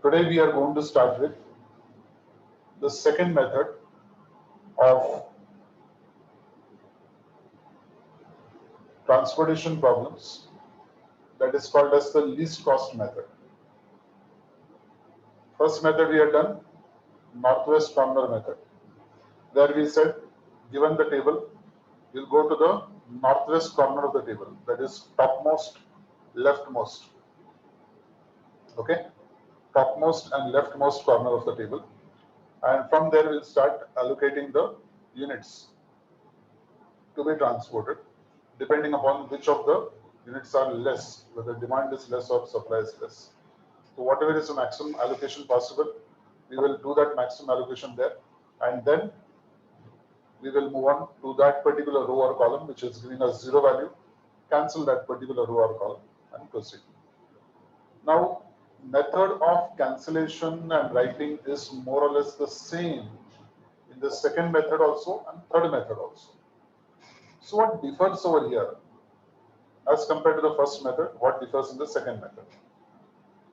Today we are going to start with the second method of transportation problems, that is called as the least cost method. First method we have done, northwest corner method. There we said, given the table, we'll go to the northwest corner of the table, that is topmost, leftmost. Okay, topmost and leftmost corner of the table, and from there we'll start allocating the units to be transported depending upon which of the units are less, whether demand is less or supply is less. So whatever is the maximum allocation possible, we will do that maximum allocation there, and then we will move on to that particular row or column which is giving us zero value, cancel that particular row or column and proceed. Now, method of cancellation and writing is more or less the same in the second method also and third method also. So what differs over here as compared to the first method? What differs in the second method?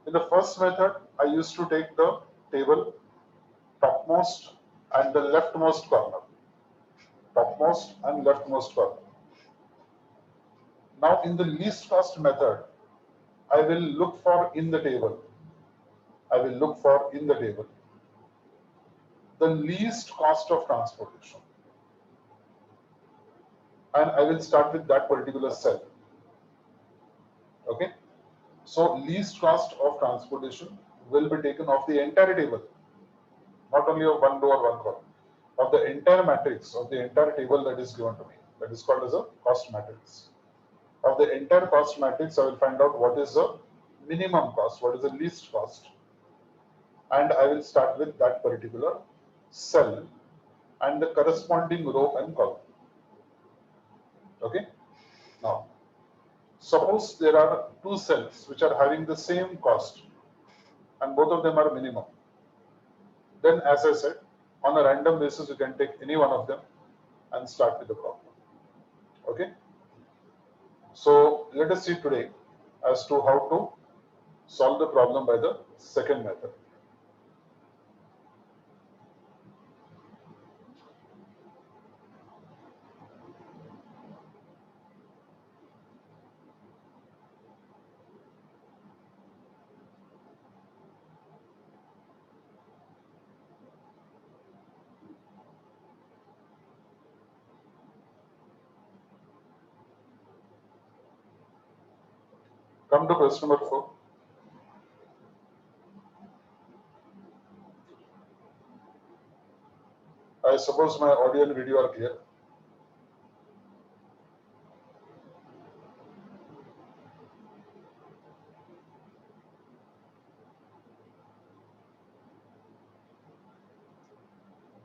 In the first method, I used to take the table topmost and the leftmost corner. Topmost and leftmost corner. Now in the least cost method, I will look for in the table. I will look for in the table the least cost of transportation. And I will start with that particular cell. Okay. So least cost of transportation will be taken off the entire table, not only of one row or one column, of the entire matrix, of the entire table that is given to me. That is called as a cost matrix. Of the entire cost matrix, I will find out what is the minimum cost, what is the least cost, and I will start with that particular cell and the corresponding row and column. Okay. Now, suppose there are two cells which are having the same cost and both of them are minimum. Then, as I said, on a random basis, you can take any one of them and start with the problem. Okay. So let us see today as to how to solve the problem by the second method. Come to question number 4. I suppose my audio and video are clear.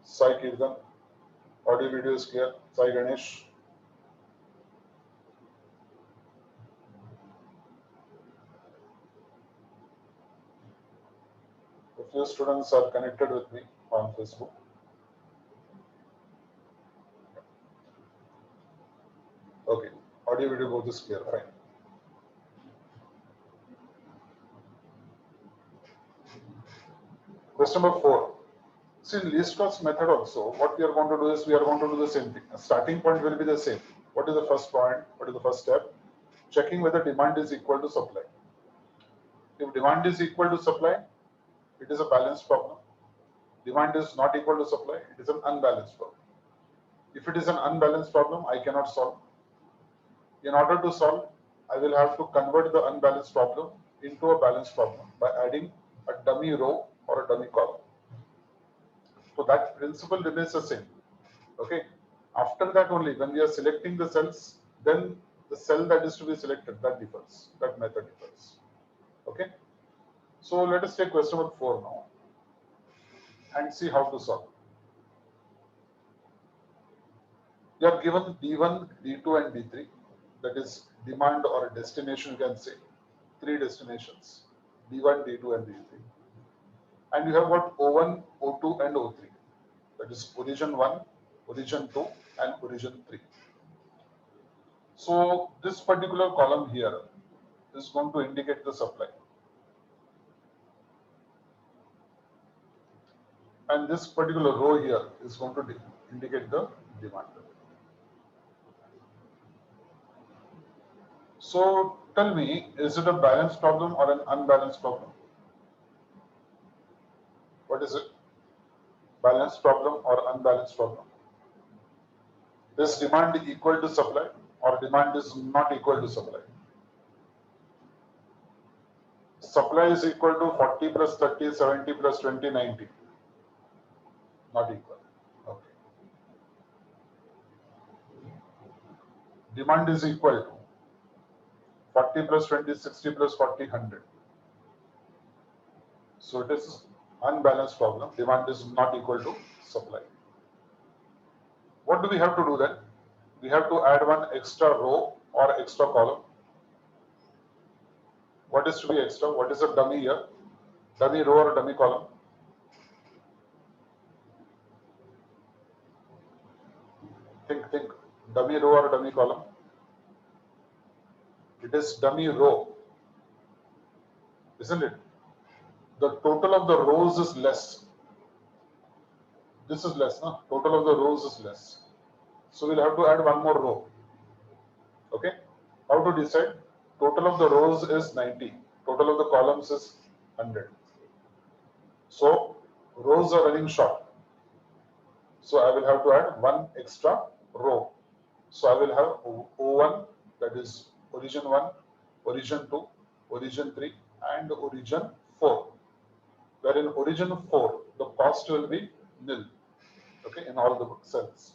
Sai Kirtan, audio video is clear. Sai Ganesh. A few students are connected with me on Facebook. Okay, audio video both is clear, fine. Question number 4. See, in least cost method also, what we are going to do is we are going to do the same thing. The starting point will be the same. What is the first point? What is the first step? Checking whether demand is equal to supply. If demand is equal to supply, it is a balanced problem. Demand is not equal to supply, it is an unbalanced problem. If it is an unbalanced problem, I cannot solve. In order to solve, I will have to convert the unbalanced problem into a balanced problem by adding a dummy row or a dummy column. So that principle remains the same. Okay. After that only, when we are selecting the cells, then the cell that is to be selected, that differs. That method differs. Okay. So let us take question number 4 now and see how to solve. You are given D1, D2 and D3, that is demand or destination, you can say. 3 destinations, D1, D2 and D3. And you have got O1, O2 and O3, that is origin 1, origin 2 and origin 3. So this particular column here is going to indicate the supply. and this particular row here is going to indicate the demand. So tell me, is it a balanced problem or an unbalanced problem? What is it? Balanced problem or unbalanced problem? Is demand equal to supply or demand is not equal to supply? Supply is equal to 40 plus 30, 70 plus 20, 90. Not equal. Okay. Demand is equal to 40 plus 20, 60 plus 40, 100. So it is unbalanced problem. Demand is not equal to supply. What do we have to do then? We have to add one extra row or extra column. What is to be extra? What is a dummy here? Dummy row or dummy column? Think. Dummy row or dummy column? It is dummy row, isn't it? The total of the rows is less. This is less, no? Total of the rows is less. So we'll have to add one more row. Okay? How to decide? Total of the rows is 90. Total of the columns is 100. So rows are running short. So I will have to add one extra row. So I will have O1, that is origin 1, origin 2, origin 3 and origin 4. Where in origin 4, the cost will be nil. Okay, in all the cells.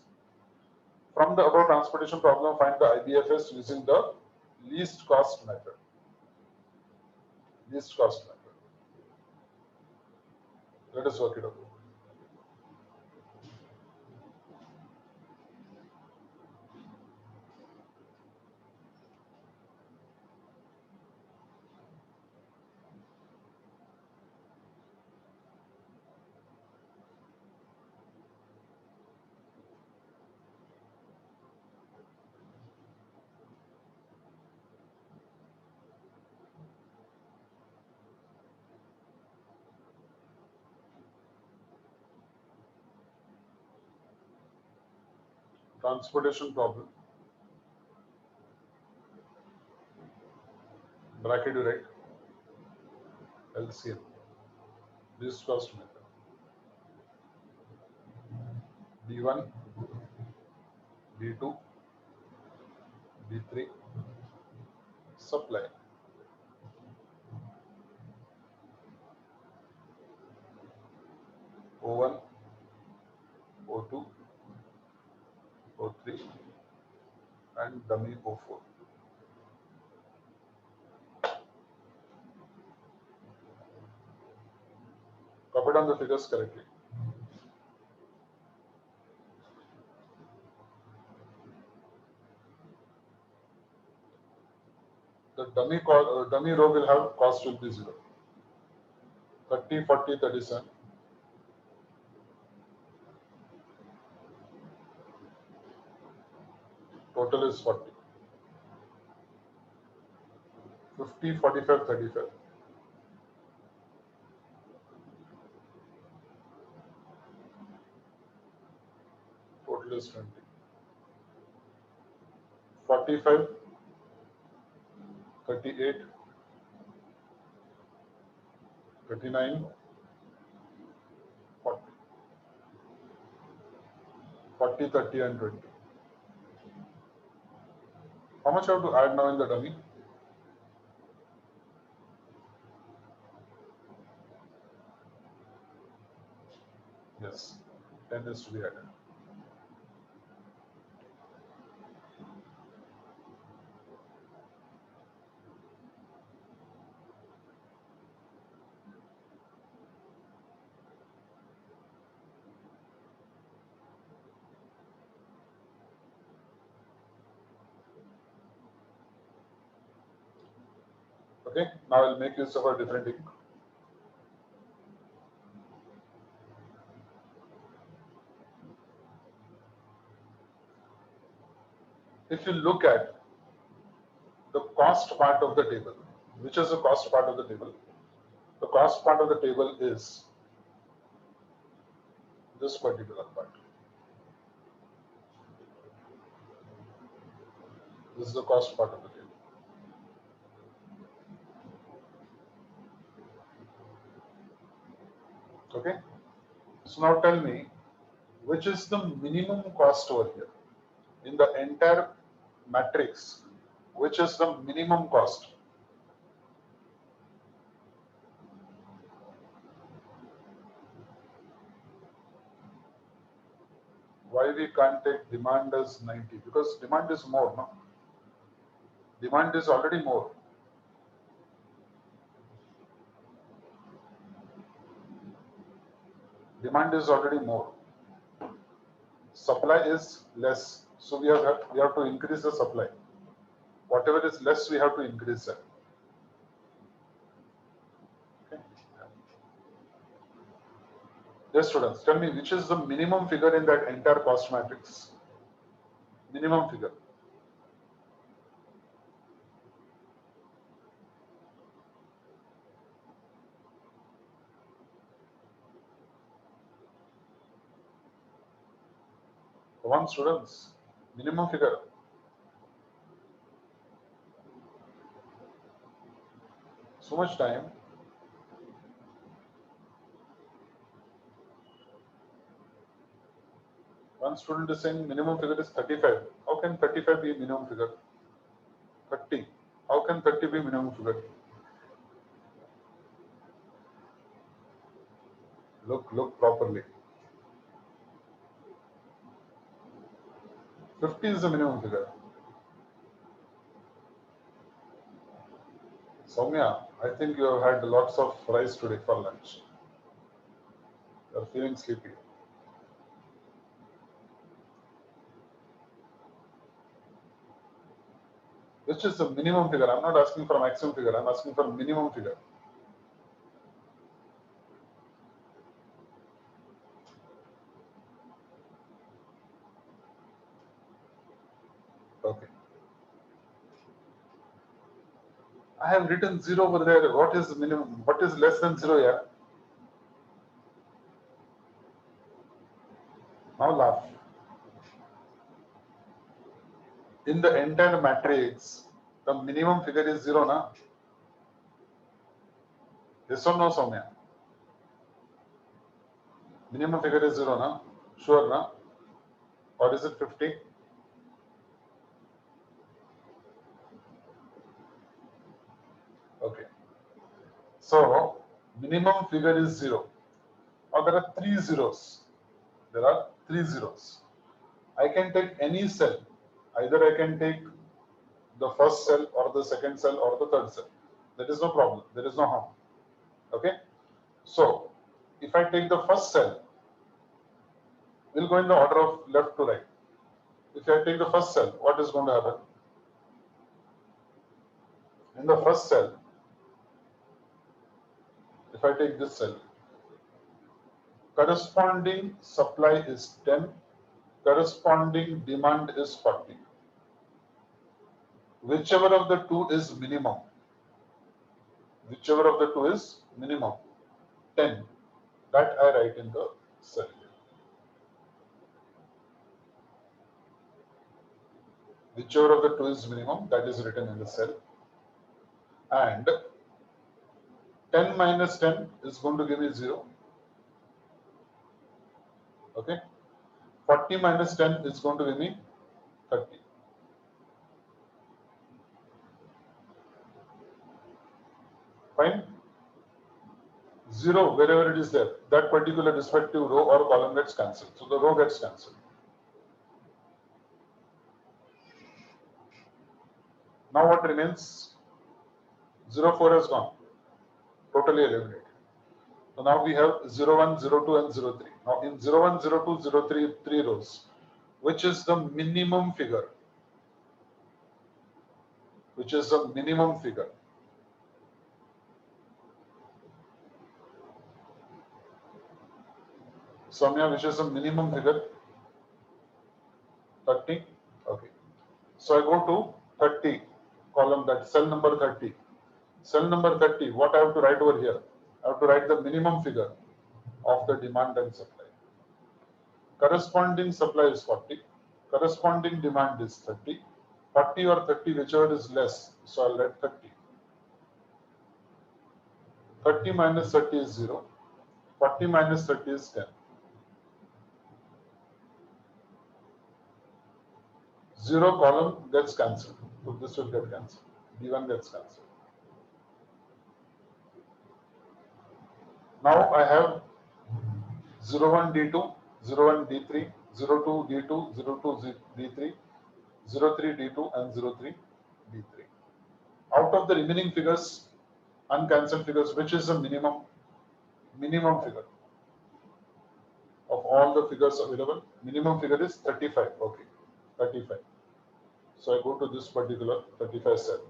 From the above transportation problem, find the IBFS using the least cost method. Least cost method. Let us work it out. Transportation problem. Bracket you write LCM. Least cost method. D1, D2, D3, supply. O1, O2, O3 and dummy O4. Copy down the figures correctly. The dummy row will have cost will be 0. 30, 40, 37. Total is 40. 50, 45, 35. Total is 20. 45, 38, 39, 40. 40, 30 and 20. How much I have to add now in the dummy? Yes, 10 is to be added. Okay, now I'll make use of a different ink. If you look at the cost part of the table, which is the cost part of the table? The cost part of the table is this particular part. This is the cost part of the table. Okay. So now tell me, which is the minimum cost over here in the entire matrix? Which is the minimum cost? Why we can't take demand as 90? Because demand is more, no? Demand is already more. Demand is already more. Supply is less. So we have to increase the supply. Whatever is less, we have to increase that. Okay. Yes, students, tell me which is the minimum figure in that entire cost matrix? Minimum figure. Come on, students. Minimum figure. So much time. One student is saying minimum figure is 35. How can 35 be minimum figure? 30. How can 30 be minimum figure? Look properly. 50 is the minimum figure. Soumya, I think you have had lots of rice today for lunch. You are feeling sleepy. Which is the minimum figure? I'm not asking for a maximum figure. I'm asking for a minimum figure. Okay. I have written 0 over there. What is minimum? What is less than 0 here? Now laugh. In the entire matrix, the minimum figure is 0, na? Yes or no, Soumya? Minimum figure is 0, na? Sure, na? Or is it 50? Okay. So, minimum figure is 0. Now there are 3 zeros. There are 3 zeros. I can take any cell. Either I can take the first cell or the second cell or the third cell. There is no problem. There is no harm. Okay. So, if I take the first cell, we'll go in the order of left to right. If I take the first cell, what is going to happen? In the first cell, if I take this cell, corresponding supply is 10, corresponding demand is 40. Whichever of the two is minimum, whichever of the two is minimum, 10, that I write in the cell. Whichever of the two is minimum, that is written in the cell. And 10 minus 10 is going to give me 0. Okay. 40 minus 10 is going to give me 30. Fine. 0, wherever it is there, that particular respective row or column gets cancelled. So the row gets cancelled. Now what remains? 0, 4 has gone. Totally eliminated. So now we have 0, 1, 0, 2 and 0, 3. Now in 0, 1, 0, 2, 0, 3, 3 rows. Which is the minimum figure? Which is the minimum figure? Soumya, which is the minimum figure? 30. Okay. So I go to 30 column, that cell number 30. Cell number 30, what I have to write over here? I have to write the minimum figure of the demand and supply. Corresponding supply is 40. Corresponding demand is 30. 40 or 30, whichever is less. So I'll write 30. 30 minus 30 is 0. 40 minus 30 is 10. 0 column gets cancelled. So this will get cancelled. D1 gets cancelled. Now I have 01 D2, 01 D3, 02 D2, 02 D3, 03 D2 and 03 D3. Out of the remaining figures, uncancelled figures, which is the minimum figure of all the figures available? Minimum figure is 35. Okay, 35. So I go to this particular 35 cell.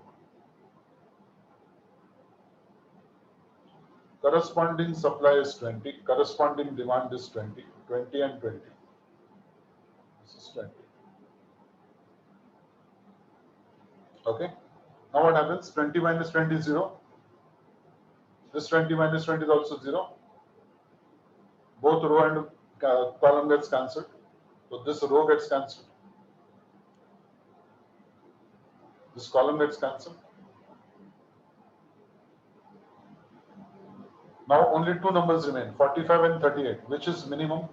Corresponding supply is 20, corresponding demand is 20, 20 and 20. This is 20. Okay. Now what happens? 20 minus 20 is 0. This 20 minus 20 is also 0. Both row and column gets cancelled. So this row gets cancelled. This column gets cancelled. Now only two numbers remain, 45 and 38. Which is minimum?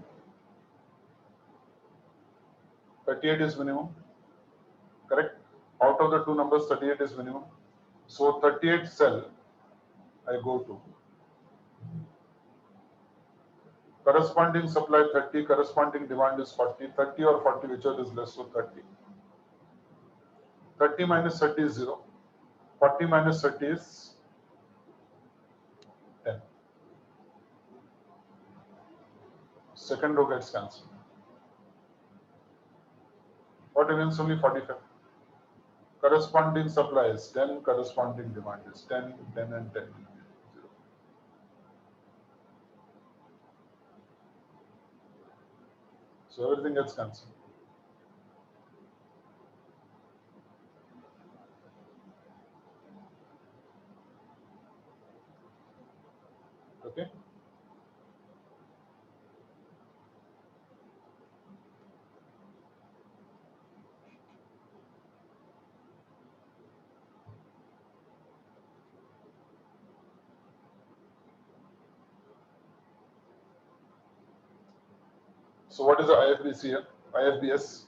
38 is minimum. Correct? Out of the two numbers, 38 is minimum. So 38 cell I go to. Corresponding supply 30, corresponding demand is 40. 30 or 40, whichever is less, so 30. 30 minus 30 is 0. 40 minus 30 is 10. Second row gets cancelled. What remains? Only 45. Corresponding supply is 10, corresponding demand is 10, 10 and 10. 0. So everything gets cancelled. Okay. So what is the IFBC here? IFBS.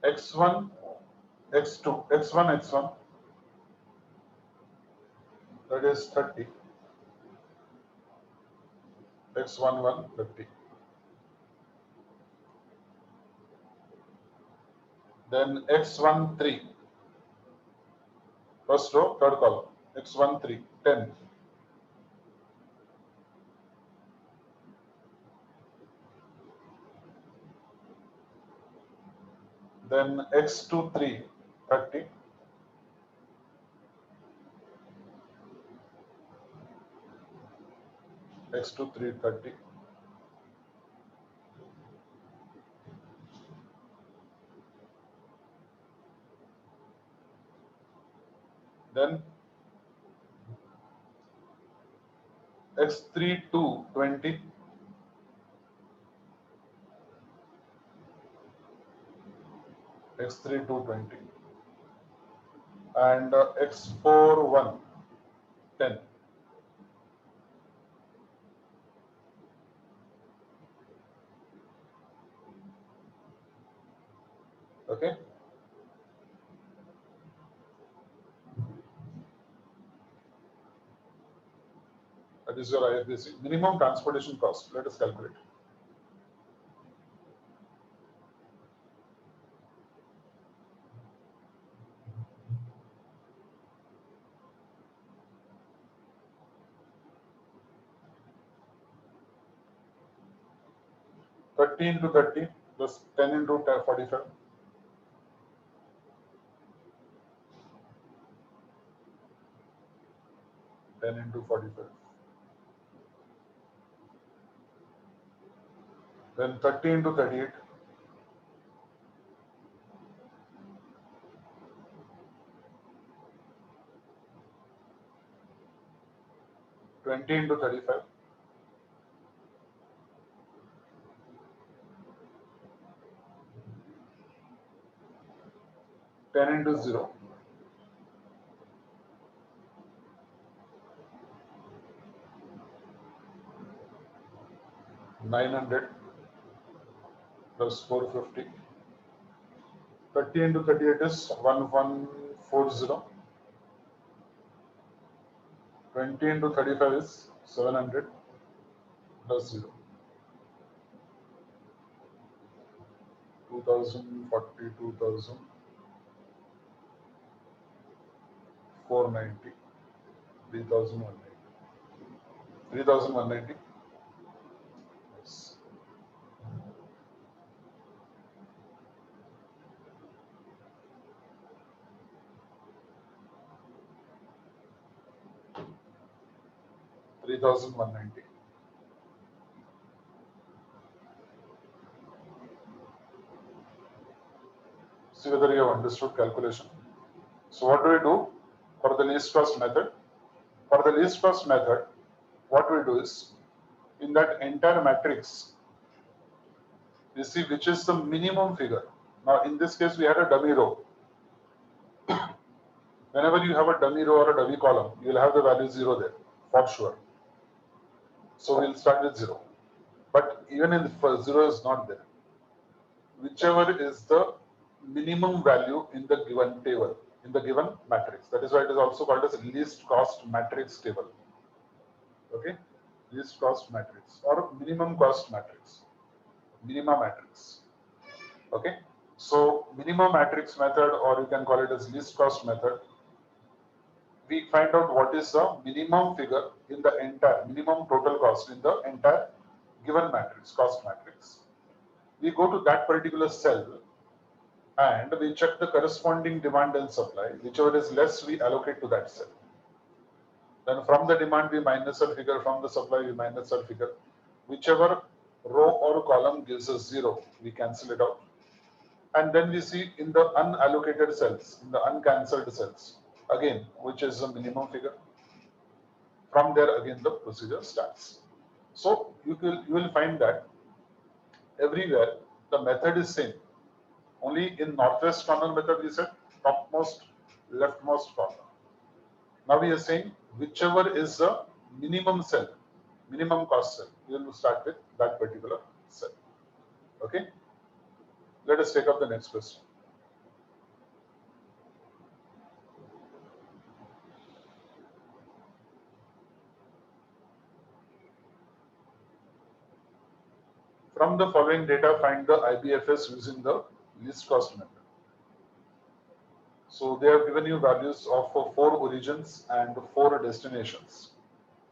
X1, X2, X1, X1. That is 30. X11, 30. Then X13. First row, third column. X13, 10. Then X23, 30. X23, 30. Then X32, 20. X32, 20. And X41, 10. Okay. That is your IFBC. Minimum transportation cost. Let us calculate. Thirty into 30 plus 10 into 45. 10 into 45. Then 30 into 38. 20 into 35. 10 into 0. 900 plus 450. 30 into 38 is 1140. 20 into 35 is 700 plus 0. 2040, 2490, 3190. 3190. Yes. $3,190. See whether you have understood calculation. So what do we do for the least cost method? For the least cost method, what we do is, in that entire matrix, you see which is the minimum figure. Now in this case, we had a dummy row. Whenever you have a dummy row or a dummy column, you will have the value 0 there, for sure. So we'll start with 0. But even if 0 is not there, whichever is the minimum value in the given table, in the given matrix. That is why it is also called as least cost matrix table. Okay, least cost matrix or minimum cost matrix, minima matrix. Okay, so minimum matrix method, or you can call it as least cost method. We find out what is the minimum figure in the entire minimum total cost in the entire given matrix, cost matrix. We go to that particular cell and we check the corresponding demand and supply. Whichever is less, we allocate to that cell. Then from the demand, we minus a figure. From the supply, we minus a figure. Whichever row or column gives us 0, we cancel it out. And then we see in the unallocated cells, in the uncancelled cells, again, which is the minimum figure. From there, again, the procedure starts. So you will find that everywhere the method is same. Only in northwest corner method, we said topmost, leftmost corner. Now we are saying whichever is the minimum cell, minimum cost cell, we will start with that particular cell. Okay. Let us take up the next question. From the following data, find the IBFS using the least cost method. So they have given you values of 4 origins and 4 destinations.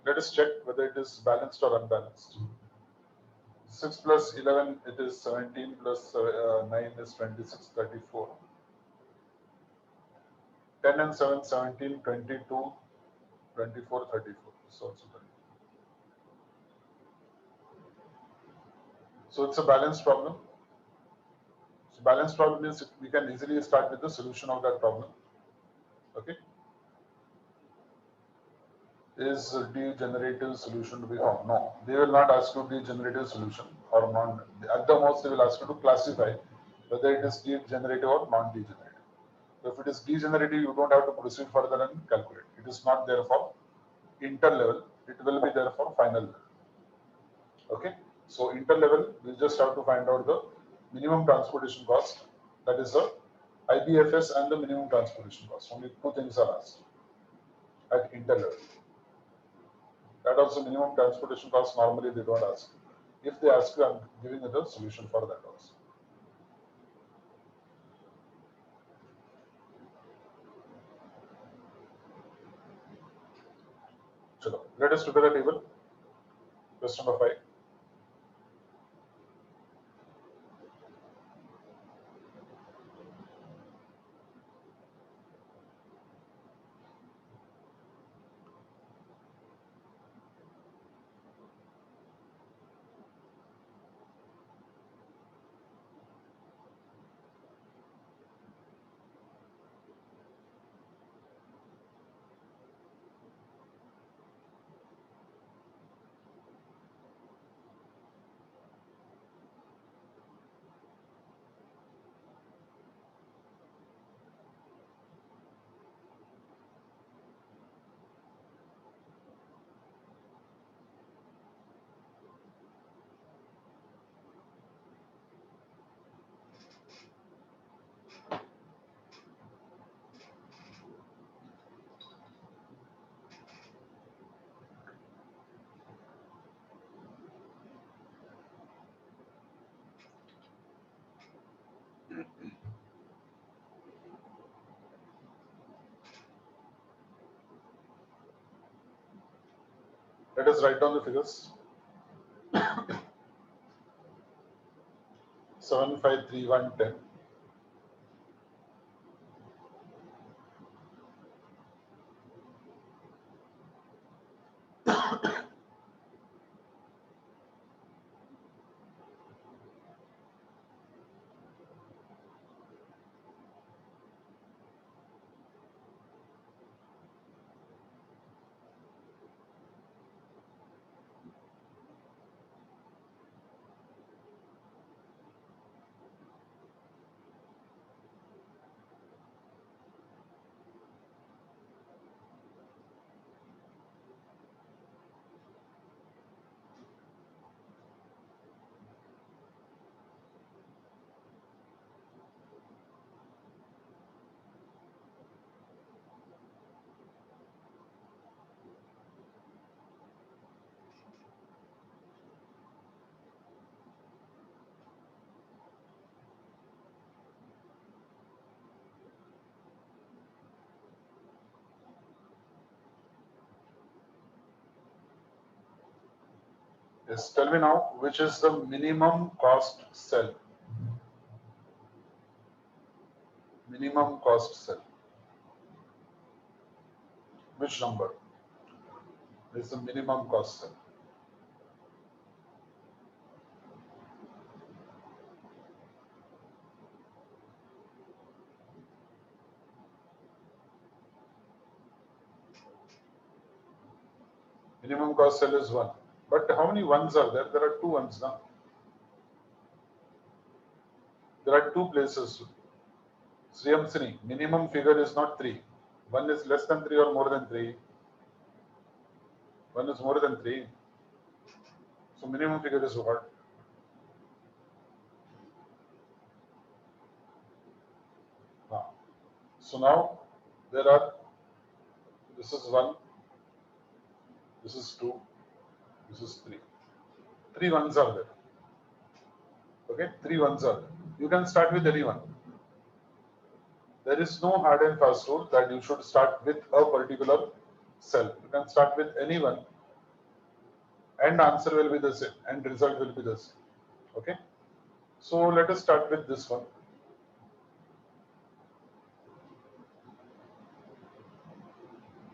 Let us check whether it is balanced or unbalanced. 6 plus 11, it is 17, plus 9 is 26, 34. 10 and 7, 17, 22, 24, 34. So also 34. So it's a balanced problem. So balanced problem means we can easily start with the solution of that problem. Okay. Is degenerative solution to be found? No, they will not ask you degenerative solution or non. At the most, they will ask you to classify whether it is degenerative or non-degenerative. So if it is degenerative, you don't have to proceed further and calculate. It is not there for inter-level. It will be there for final level. Okay. So inter-level, we just have to find out the minimum transportation cost. That is the IBFS and the minimum transportation cost. Only 2 things are asked at inter-level. That also minimum transportation cost, normally they don't ask. If they ask you, I'm giving you the solution for that also. Chalo. Let us look at the table. Question number 5. Let us write down the figures. 753110. Yes, tell me now, which is the minimum cost cell? Minimum cost cell. Which number is the minimum cost cell? Minimum cost cell is 1. But how many ones are there? There are 2 ones now. There are 2 places. Sriyamsini, minimum figure is not 3. One is less than 3 or more than 3. One is more than 3. So minimum figure is what? So now there are, this is 1, this is 2, this is 3. 3 ones are there. Okay, 3 ones are there. You can start with any one. There is no hard and fast rule that you should start with a particular cell. You can start with any one and answer will be the same and result will be the same. Okay, so let us start with this one.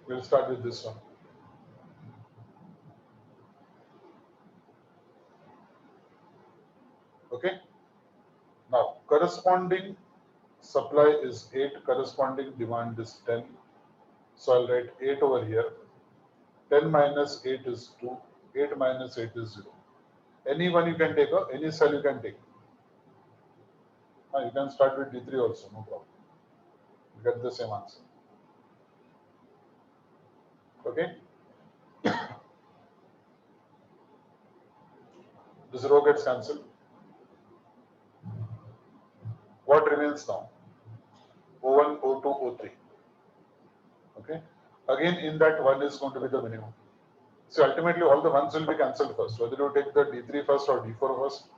We'll start with this one. Okay, now corresponding supply is 8, corresponding demand is 10. So I'll write 8 over here. 10 minus 8 is 2. 8 minus 8 is 0. Any one you can take, or any cell you can take. You can start with D3 also, no problem. You get the same answer. Okay. This row gets cancelled. What remains now? O1, O2, O3. Okay. Again, in that one is going to be the minimum. So ultimately, all the ones will be cancelled first. Whether you take the D3 first or D4 first,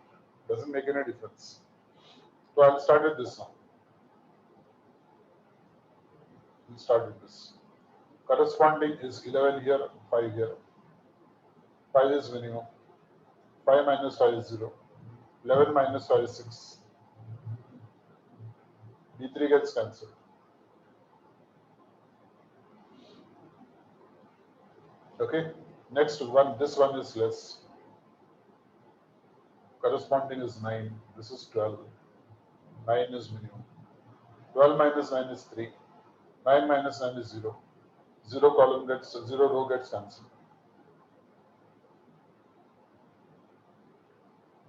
doesn't make any difference. So I'll start with this now. We'll start with this. Corresponding is 11 here, 5 here. 5 is minimum. 5 minus 5 is 0. 11 minus 5 is 6. D3 gets cancelled. Okay. Next one, this one is less. Corresponding is 9. This is 12. 9 is minimum. 12 minus 9 is 3. 9 minus 9 is 0. 0 column gets, 0 row gets cancelled.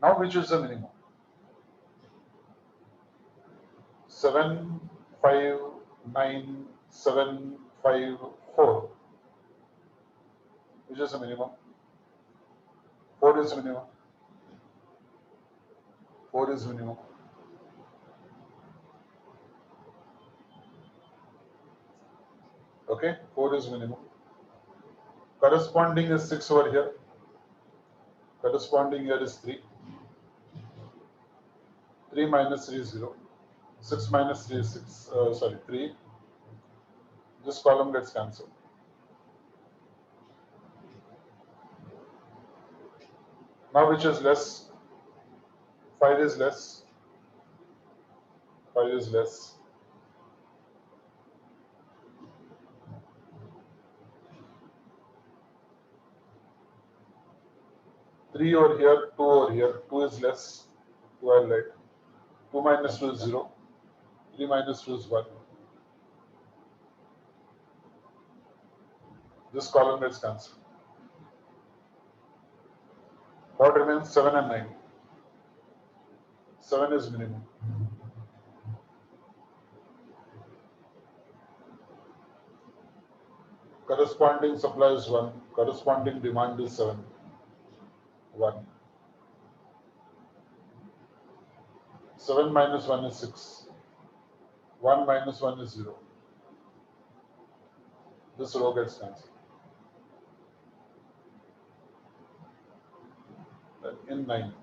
Now which is the minimum? 7, 5, 9, 7, 5, 4. Which is the minimum? 4 is minimum. 4 is minimum. Okay, 4 is minimum. Corresponding is 6 over here. Corresponding here is 3. 3 minus 3 is 0. 6 minus 3 is 6. 3. This column gets cancelled. Now which is less? 5 is less. 5 is less. Three over here, 2 over here. 2 is less. 2 I light. 2 minus 2 is 0. 3 minus 2 is 1. This column gets cancelled. What remains? 7 and 9. 7 is minimum. Corresponding supply is 1. Corresponding demand is 7. 1. 7 minus 1 is 6. 1 minus 1 is 0. This row gets cancelled. Then in 9.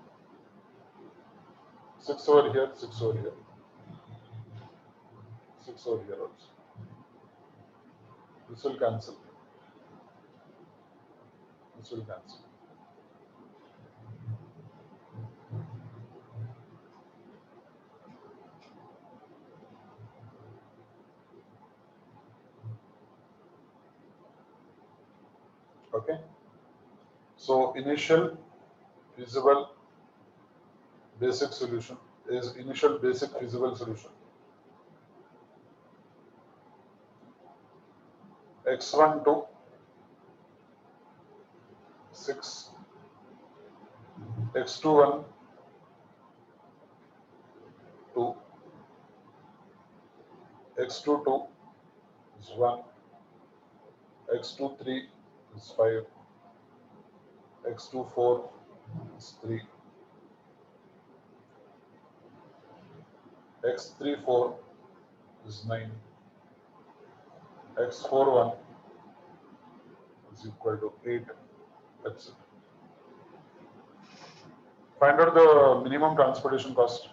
6 over here, 6 over here. 6 over here also. This will cancel. This will cancel. Okay. So initial feasible basic solution is initial basic feasible solution. X1 to 6, X2 1 2, X2 2 is 1, X2 3 is 5, X2 4 is 3, X3 4 is 9, X4 1 is equal to 8. That's it. Find out the minimum transportation cost.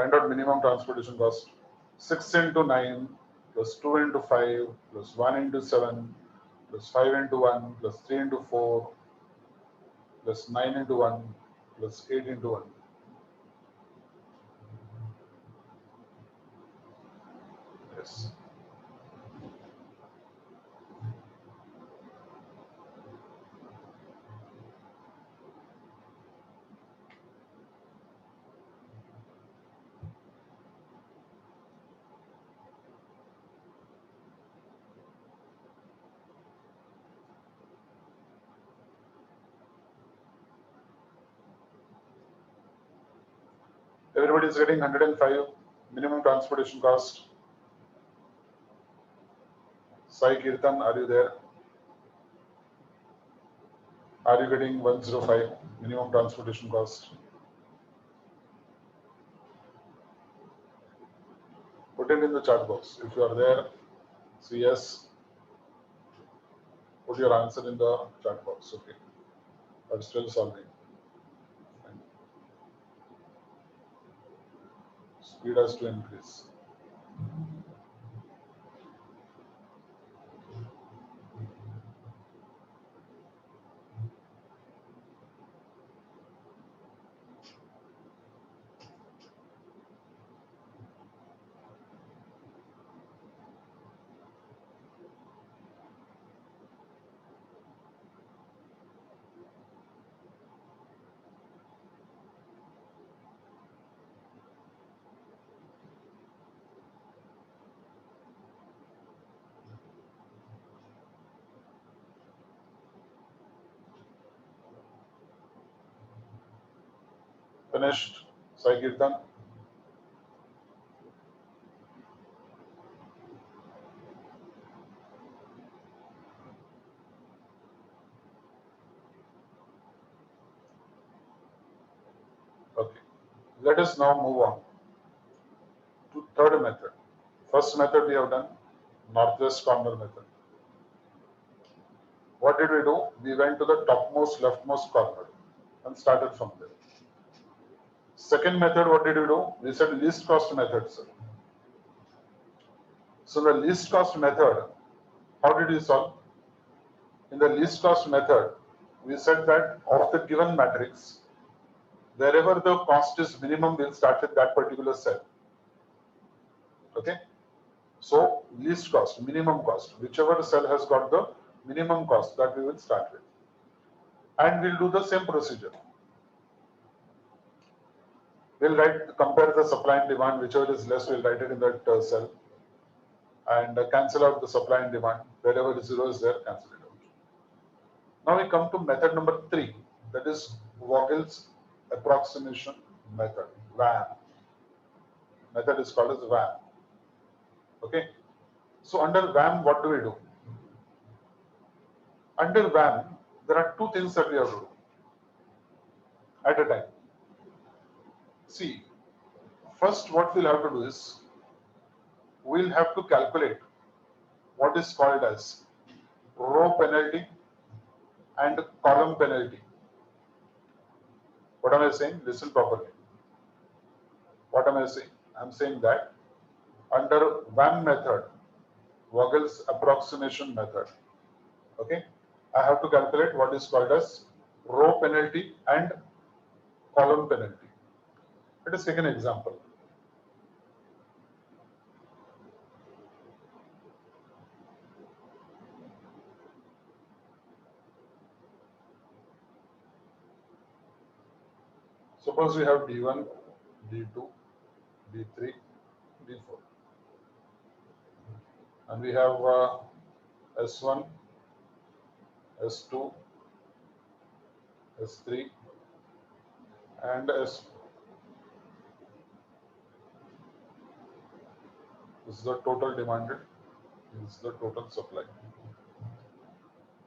Find out minimum transportation cost. 6 into 9 plus 2 into 5 plus 1 into 7 plus 5 into 1 plus 3 into 4 plus 9 into 1 plus 8 into 1. Yes. Everybody is getting 105 minimum transportation cost. Sai Kirtan, are you there? Are you getting 105 minimum transportation cost? Put it in the chat box. If you are there, say yes. Put your answer in the chat box. Okay. I'm still solving. Fine. Speed has to increase. Finished. Sai Kirtan. Okay. Let us now move on. Third method. First method we have done, northwest corner method. What did we do? We went to the topmost leftmost corner and started from there. Second method, what did we do? We said least cost method, sir. So the least cost method, how did we solve? In the least cost method, we said that of the given matrix, wherever the cost is minimum, we'll start with that particular cell. Okay? So least cost, minimum cost, whichever cell has got the minimum cost, that we will start with. And we'll do the same procedure. We'll compare the supply and demand, whichever is less, we'll write it in that cell. And cancel out the supply and demand. Wherever 0 is there, cancel it out. Now we come to method number 3, that is Vogel's approximation method, VAM. Method is called as VAM. Okay. So under VAM, what do we do? Under VAM, there are two things that we have to do at a time. See, first what we'll have to do is, we'll have to calculate what is called as row penalty and column penalty. What am I saying? Listen properly. What am I saying? I'm saying that under VAM method, Vogel's approximation method, okay, I have to calculate what is called as row penalty and column penalty. Let us take an example. Suppose we have D1, D2, D3, D4. And we have S1, S2, S3, and S4. This is the total demanded, this is the total supply.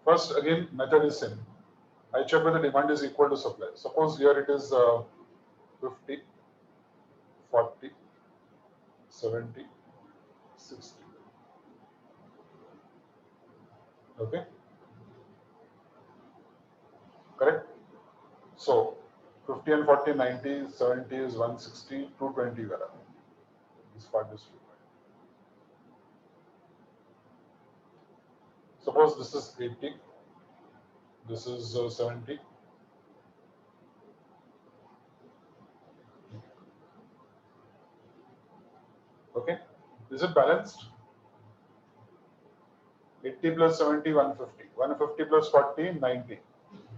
First, again, method is same. I check whether demand is equal to supply. Suppose here it is 50, 40, 70, 60. Okay? Correct? So, 50 and 40, 90, 70 is 160, 220 where this part is 220. Suppose this is 80, this is 70. Okay, is it balanced? 80 plus 70, 150. 150 plus 40, 90.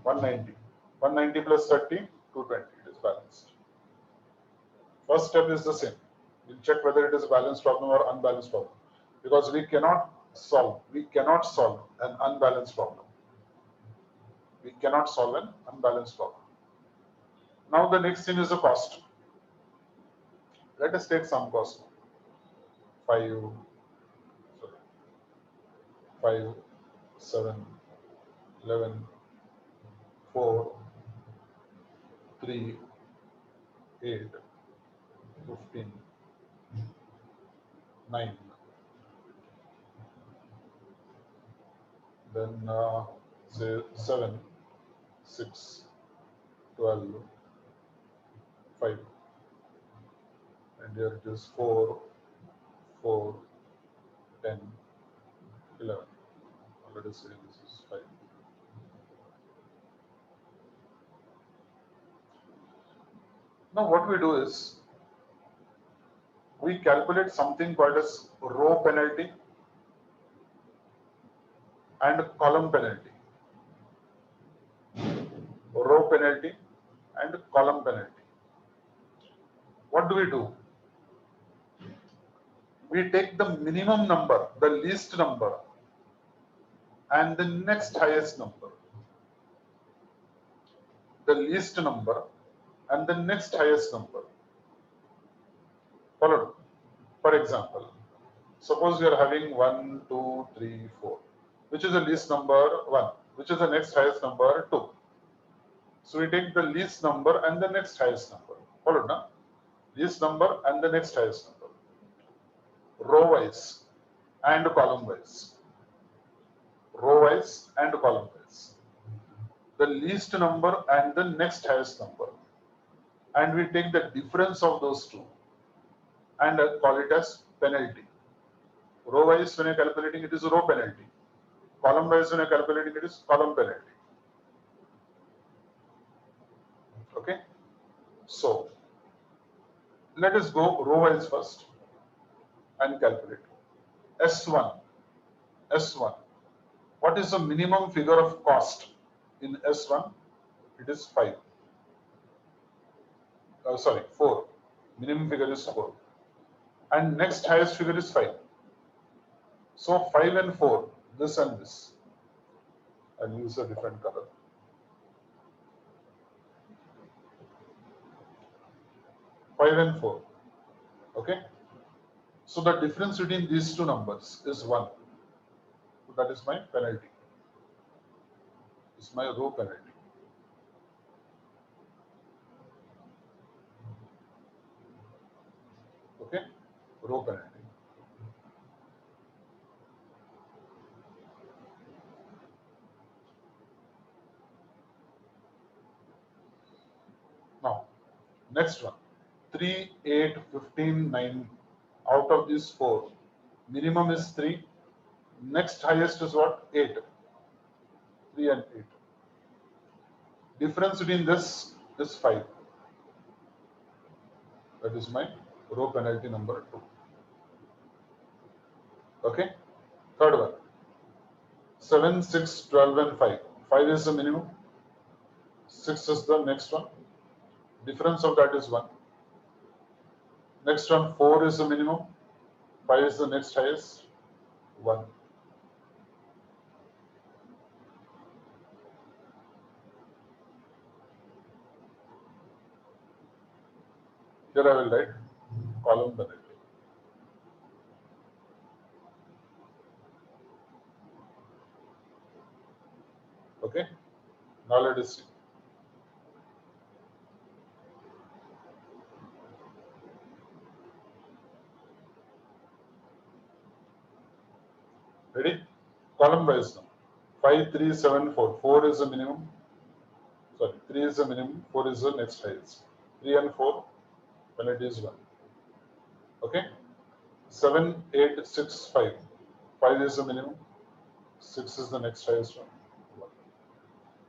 190. 190 plus 30, 220. It is balanced. First step is the same. We'll check whether it is a balanced problem or unbalanced problem. Because we cannot solve an unbalanced problem. We cannot solve an unbalanced problem. Now the next thing is the cost. Let us take some cost. 5, 7, 11, 4, 3, 8, 15, 9. Then say 7, 6, 12, 5. And here it is 4, 4, 10, 11. Let us say this is 5. Now what we do is, we calculate something called as row penalty and column penalty. Row penalty and column penalty. What do we do? We take the minimum number, the least number, and the next highest number. The least number and the next highest number. Followed. For example, suppose we are having 1, 2, 3, 4. Which is the least number? 1. Which is the next highest number? 2. So we take the least number and the next highest number. Followed, na? Least number and the next highest number. row wise and column wise. Row wise and column wise. The least number and the next highest number. And we take the difference of those two and call it as penalty. Row wise, when you're calculating, it is row penalty. Column wise, when you're calculating, it is column penalty. Okay. So let us go row wise first and calculate. S1. S1. What is the minimum figure of cost in S1? It is 5. Sorry, 4. Minimum figure is 4. And next highest figure is 5. So 5 and 4, this and this. I'll use a different color. 5 and 4. Okay. So the difference between these two numbers is 1. So that is my penalty. It's my row penalty. Okay. Row penalty. Now, next one. 3, 8, 15, 9. Out of these 4, minimum is 3. Next highest is what? 8. 3 and 8. Difference between this is 5. That is my row penalty number 2. Okay. Third one. 7, 6, 12 and 5. 5 is the minimum. 6 is the next one. Difference of that is 1. Next one, 4 is the minimum. 5 is the next highest. 1. Here I will write column penalty. Okay. Now let us see. Ready? Column wise now. 5, 3, 7, 4. 4 is the minimum. Sorry, 3 is the minimum. 4 is the next highest. 3 and 4, penalty is 1. Okay. 7, 8, 6, 5. 5 is the minimum. 6 is the next highest one.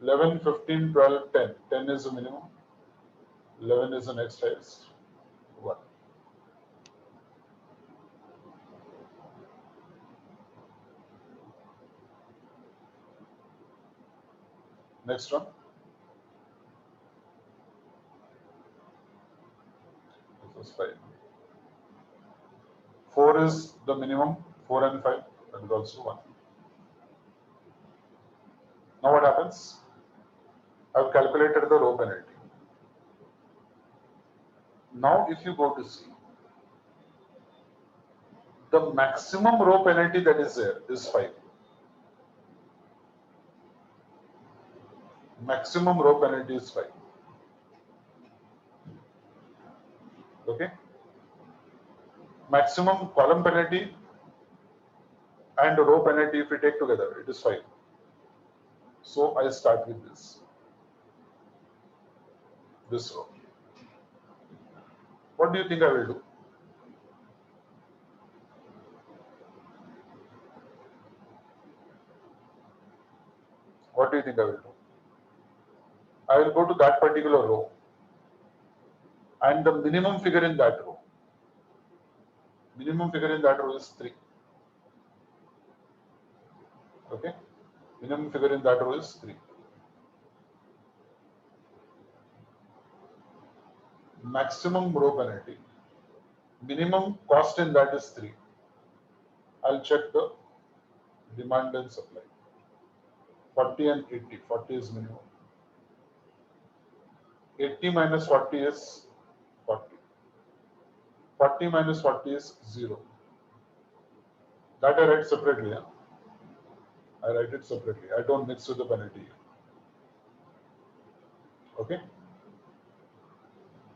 11, 15, 12, 10. 10 is the minimum. 11 is the next highest. 1. Next one. This is 5. 4 is the minimum. 4 and 5. That is also 1. Now what happens? I have calculated the row penalty. Now if you go to see, the maximum row penalty that is there is 5. Maximum row penalty is 5. Okay. Maximum column penalty and row penalty, if we take together, it is 5. So I start with this row. What do you think I will do? What do you think I will do? I will go to that particular row and the minimum figure in that row. Minimum figure in that row is 3. Okay. Minimum figure in that row is 3. Maximum row penalty. Minimum cost in that is 3. I'll check the demand and supply. 40 and 80. 40 is minimum. 80 minus 40 is 40. 40 minus 40 is 0. That I write separately. Huh? I write it separately. I don't mix with the penalty. Okay.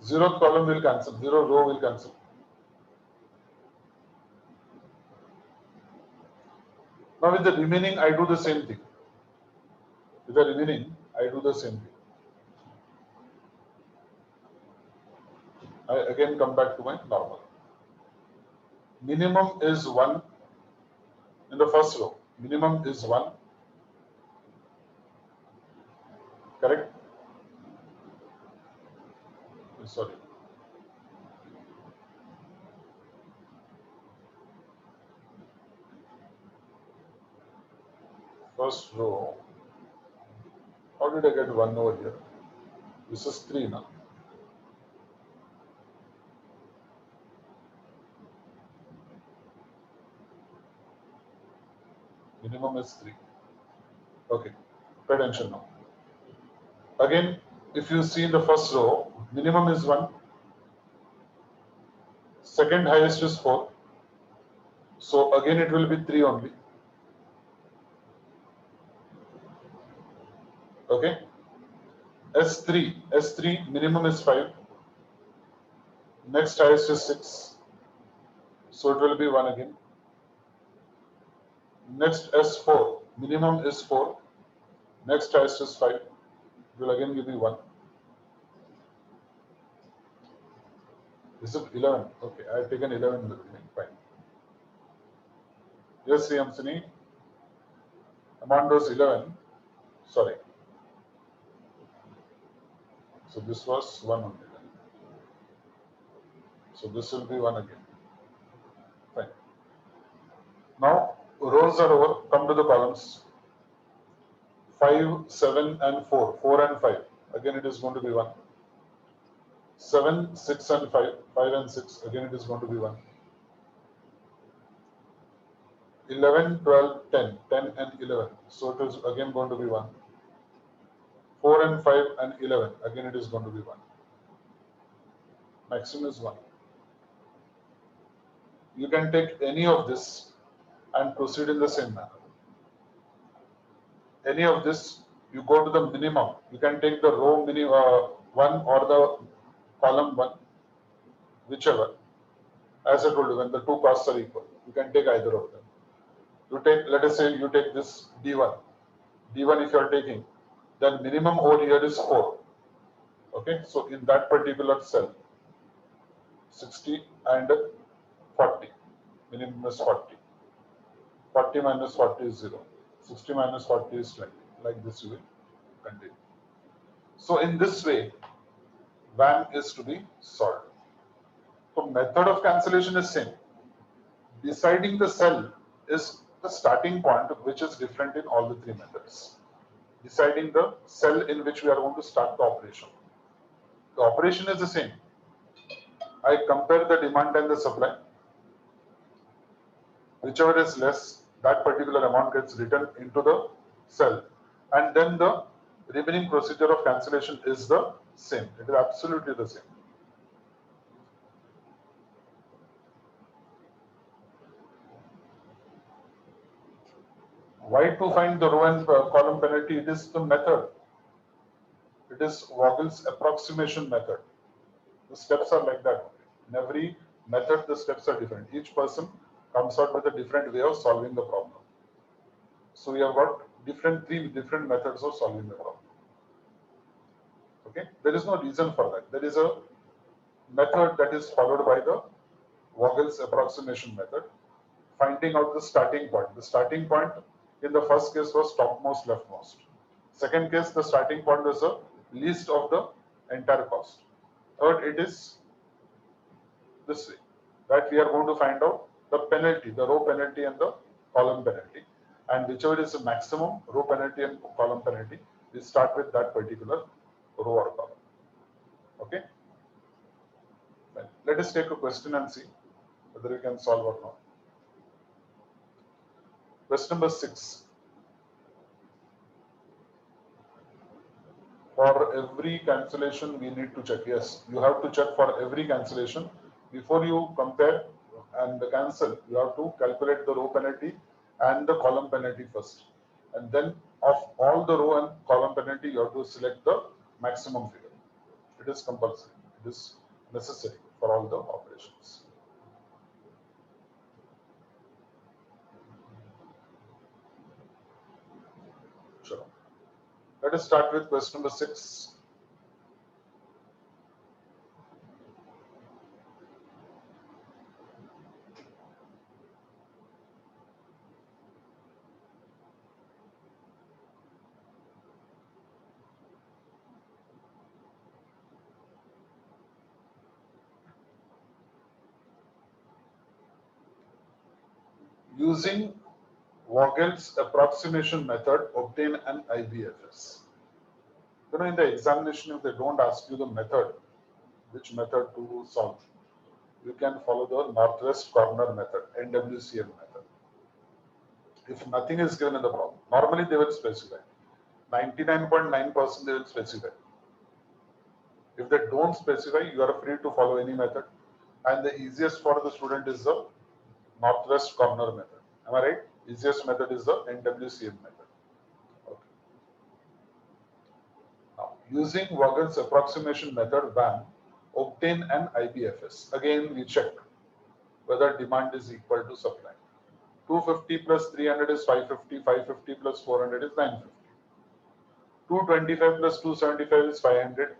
0th column will cancel. 0 row will cancel. Now with the remaining, I do the same thing. With the remaining, I do the same thing. I again come back to my normal. Minimum is 1 in the first row. Minimum is 1. Correct? Sorry. First row. How did I get 1 over here? This is 3 now. Minimum is 3. Okay. Pay attention now. Again, if you see in the first row, minimum is 1. Second highest is 4. So again it will be 3 only. Okay. S3 minimum is 5. Next highest is 6. So it will be 1 again. Next S4 minimum is 4. Next highest is 5. It will again give me 1. This is 11. Okay, I have taken 11 in the beginning. Fine. Yes, Sri among those 11, sorry. So this was 1 only. So this will be 1 again. Fine. Now rows are over. Come to the columns. 5, 7 and 4. 4 and 5. Again it is going to be 1. 7, 6 and 5. 5 and 6. Again it is going to be 1. 11, 12, 10. 10 and 11. So it is again going to be 1. 4 and 5 and 11. Again it is going to be 1. Maximum is 1. You can take any of this and proceed in the same manner. Any of this, you go to the minimum. You can take the row 1 or the column 1, whichever. As I told you, when the two costs are equal, you can take either of them. You take, let us say, you take this D1. D1 if you are taking, then minimum over here is 4. Okay, so in that particular cell, 60 and 40. Minimum is 40. 40 minus 40 is 0. 60 minus 40 is 20. Like this you will continue. So in this way, VAN is to be solved. So method of cancellation is same. Deciding the cell is the starting point, which is different in all the 3 methods. Deciding the cell in which we are going to start the operation. The operation is the same. I compare the demand and the supply. Whichever is less, that particular amount gets written into the cell. And then the remaining procedure of cancellation is the same. It is absolutely the same. Why to find the row and column penalty? It is the method. It is Vogel's approximation method. The steps are like that. In every method, the steps are different. Each person comes out with a different way of solving the problem. So we have got three different methods of solving the problem. Okay, there is no reason for that. There is a method that is followed by the Vogel's approximation method, finding out the starting point. The starting point in the first case was topmost leftmost. Second case, the starting point was the least of the entire cost. Third, it is this way, that we are going to find out the penalty, the row penalty and the column penalty. And whichever is the maximum row penalty and column penalty, we start with that particular row or column. Okay? Well, let us take a question and see whether we can solve or not. Question number 6. For every cancellation, we need to check. Yes, you have to check for every cancellation. Before you compare and cancel, you have to calculate the row penalty and the column penalty first. And then of all the row and column penalty, you have to select the maximum figure. It is compulsory. It is necessary for all the operations. Let us start with question number 6. Using Vogel's approximation method, obtain an IBFS. In the examination, if they don't ask you the method, which method to solve, you can follow the northwest corner method, NWCM method. If nothing is given in the problem, normally they will specify. 99.9% they will specify. If they don't specify, you are free to follow any method. And the easiest for the student is the northwest corner method. Am I right? Easiest method is the NWCM method. Okay. Now, using Vogel's approximation method, VAM, obtain an IBFS. Again, we check whether demand is equal to supply. 250 plus 300 is 550, 550 plus 400 is 950. 225 plus 275 is 500,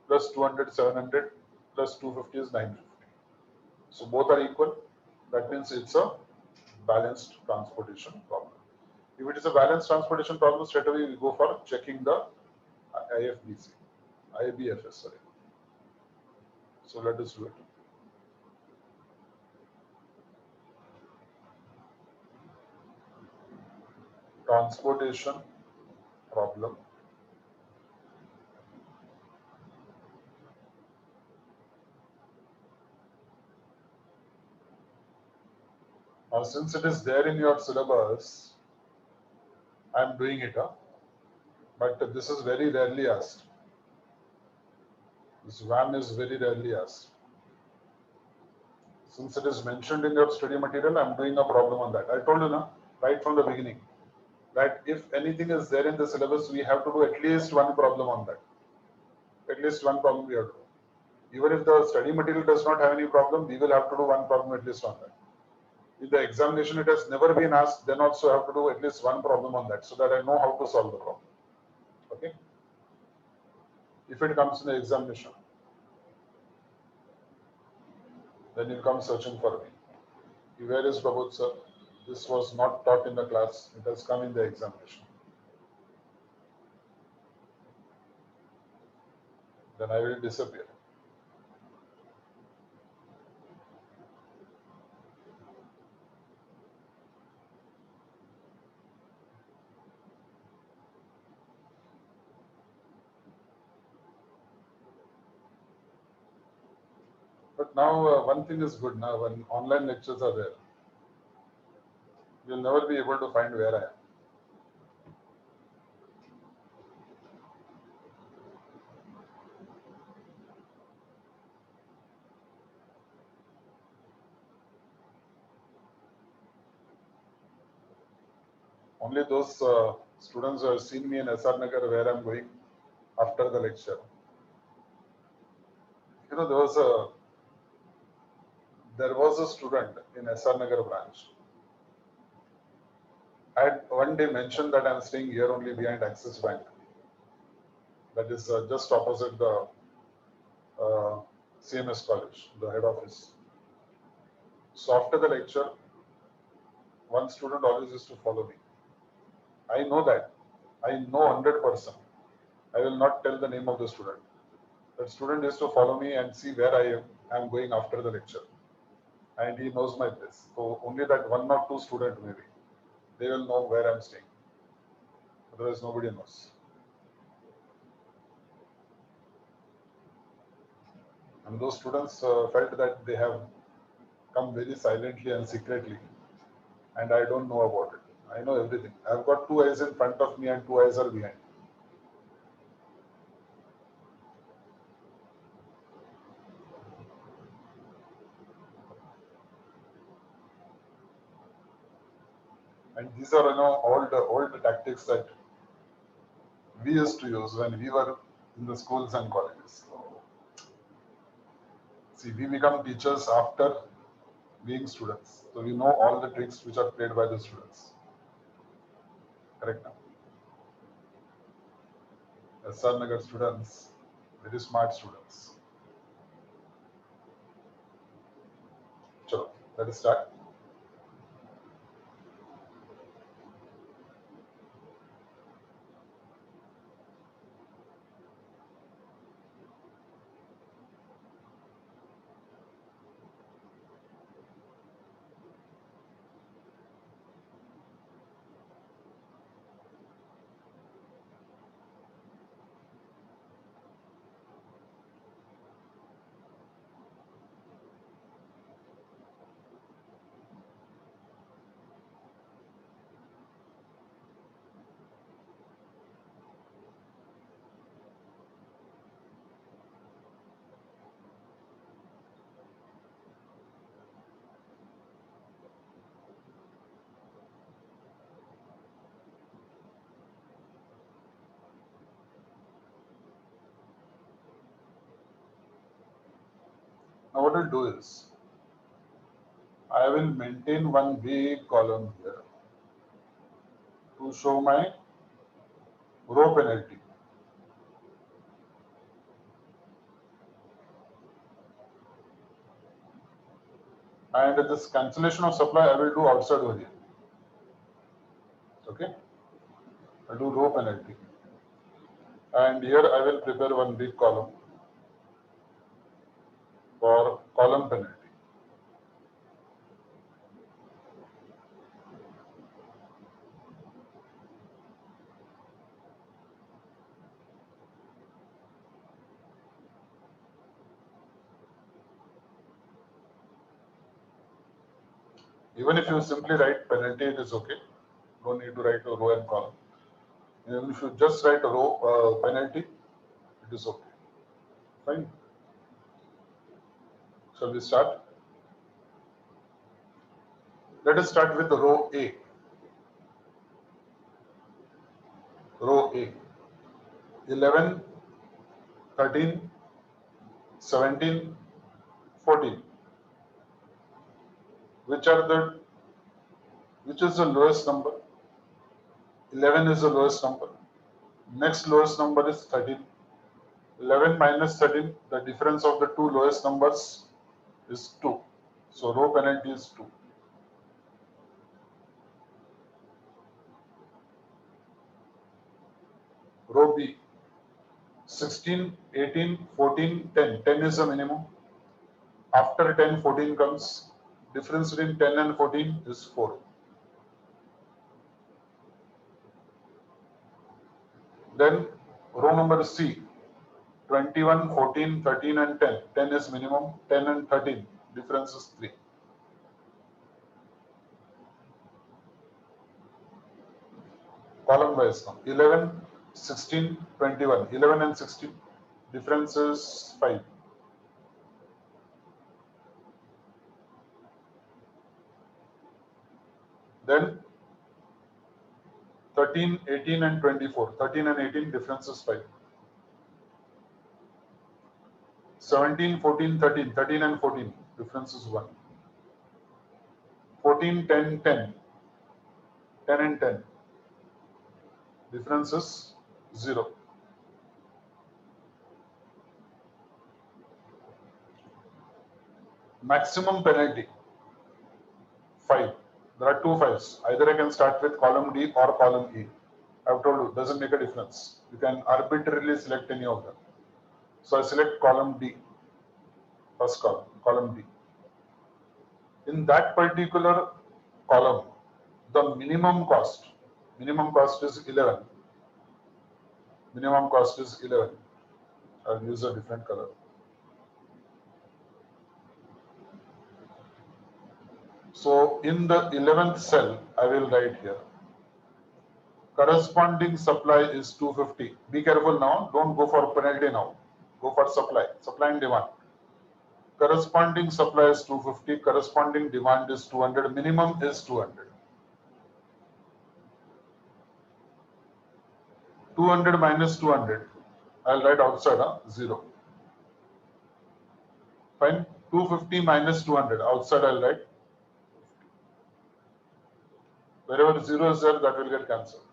plus 200, 700, plus 250 is 950. So both are equal. That means it's a balanced transportation problem. If it is a balanced transportation problem, straight away we go for checking the IBFS, sorry. So let us do it. Transportation problem. Now, since it is there in your syllabus, I am doing it, but this is very rarely asked. This VAM is very rarely asked. Since it is mentioned in your study material, I am doing a problem on that. I told you right from the beginning that if anything is there in the syllabus, we have to do at least one problem on that. At least one problem we have to do. Even if the study material does not have any problem, we will have to do one problem at least on that. If the examination it has never been asked, then also have to do at least one problem on that so that I know how to solve the problem. Okay? If it comes in the examination, then you'll come searching for me. Where is Prabodh sir? This was not taught in the class, it has come in the examination. Then I will disappear. But now one thing is good now, when online lectures are there, you'll never be able to find where I am. Only those students who have seen me in SR Nagar where I'm going after the lecture. There was a student in SR Nagar branch. I had one day mentioned that I'm staying here only behind Axis Bank. That is just opposite the CMS college, the head office. So after the lecture, one student always used to follow me. I know that. I know 100%. I will not tell the name of the student. That student used to follow me and see where I am going after the lecture. And he knows my place. So only that one or two students maybe, they will know where I'm staying. Otherwise nobody knows. And those students felt that they have come very silently and secretly. And I don't know about it. I know everything. I've got two eyes in front of me and two eyes are behind. And these are, old tactics that we used to use when we were in the schools and colleges. See, we become teachers after being students. So we know all the tricks which are played by the students. Correct now? SR Nagar students, very smart students. Chalo, let us start. Now what I'll do is, I will maintain one big column here to show my row penalty. And this cancellation of supply I will do outside over here. Okay, I'll do row penalty. And here I will prepare one big column for column penalty. Even if you simply write penalty, it is okay. Don't need to write a row and column. Even if you just write a row penalty, it is okay. Fine. Shall we start? Let us start with the row A. Row A. 11, 13, 17, 14. Which is the lowest number? 11 is the lowest number. Next lowest number is 13. 11 minus 13, the difference of the two lowest numbers is 2. So row penalty is 2. Row B, 16, 18, 14, 10. 10 is the minimum. After 10, 14 comes. Difference between 10 and 14 is 4. Then row number C, 21, 14, 13 and 10. 10 is minimum. 10 and 13. Difference is 3. Column wise now. 11, 16, 21. 11 and 16. Difference is 5. Then 13, 18 and 24. 13 and 18, difference is 5. 17, 14, 13. 13 and 14, difference is 1. 14, 10, 10. 10 and 10. Difference is 0. Maximum penalty, 5. There are two 5s. Either I can start with column D or column E. I've told you, doesn't make a difference. You can arbitrarily select any of them. So I select column D, first column, column D. In that particular column, the minimum cost is 11. Minimum cost is 11. I'll use a different color. So in the 11th cell, I will write here, corresponding supply is 250. Be careful now, don't go for penalty now. Go for supply and demand. Corresponding supply is 250, corresponding demand is 200, minimum is 200. 200 minus 200, I'll write outside, 0. Fine, 250 minus 200, outside I'll write. Wherever 0 is there, that will get cancelled.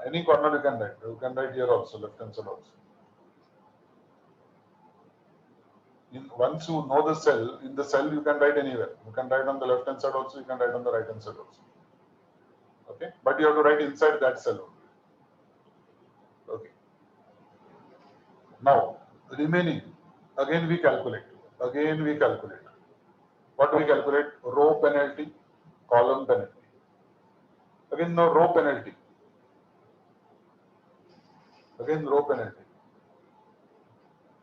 Any corner you can write. You can write here also, left hand side also. Once you know the cell, in the cell you can write anywhere. You can write on the left hand side also, you can write on the right hand side also. Okay, but you have to write inside that cell only. Okay. Now, remaining, again we calculate. Again we calculate. What do we calculate? Row penalty, column penalty. Again, now row penalty. Again, row penalty.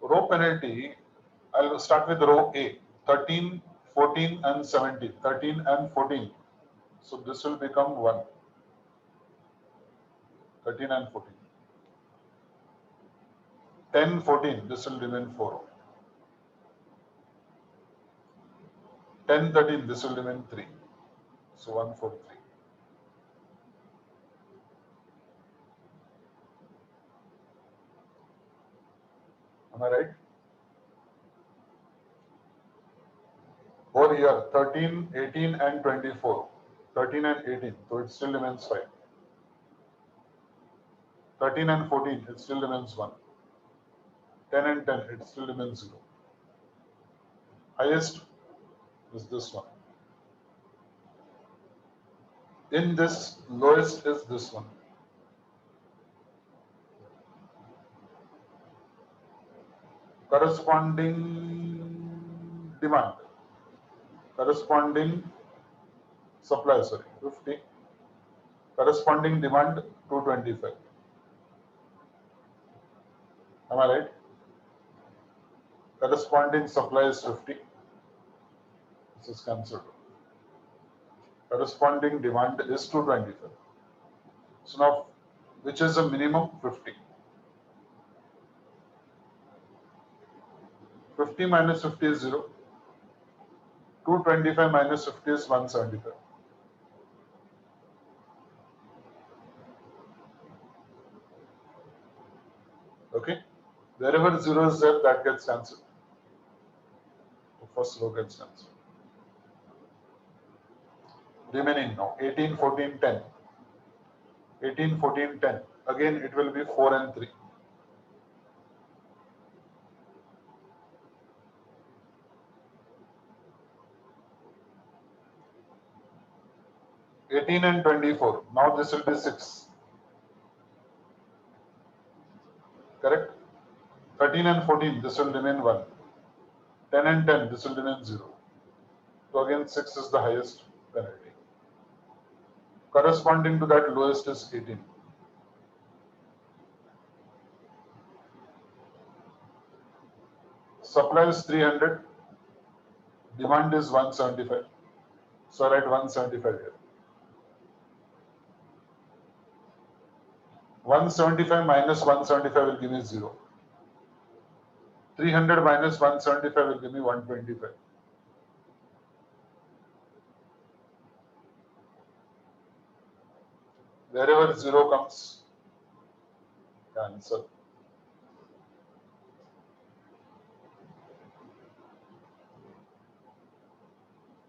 Row penalty, I'll start with row A. 13, 14 and 17. 13 and 14. So this will become 1. 13 and 14. 10, 14, this will remain 4. 10, 13, this will remain 3. So 1, 4, 3. Am I right? Over here, 13, 18 and 24. 13 and 18, so it still remains 5. 13 and 14, it still remains 1. 10 and 10, it still remains 0. Highest is this one. In this, lowest is this one. Corresponding demand. Corresponding supply, 50. Corresponding demand 225. Am I right? Corresponding supply is 50. This is cancelled. Corresponding demand is 225. So now, which is the minimum? 50. 50 minus 50 is 0. 225 minus 50 is 175. Okay. Wherever 0 is there, that gets cancelled. The first row gets cancelled. Remaining now 18, 14, 10. 18, 14, 10. Again, it will be 4 and 3. (18) and 24. Now this will be 6. Correct? 13 and 14. This will remain 1. 10 and 10. This will remain 0. So again, 6 is the highest penalty. Corresponding to that, lowest is 18. Supply is 300. Demand is 175. So write 175 here. 175 minus 175 will give me 0. 300 minus 175 will give me 125. Wherever 0 comes, cancel.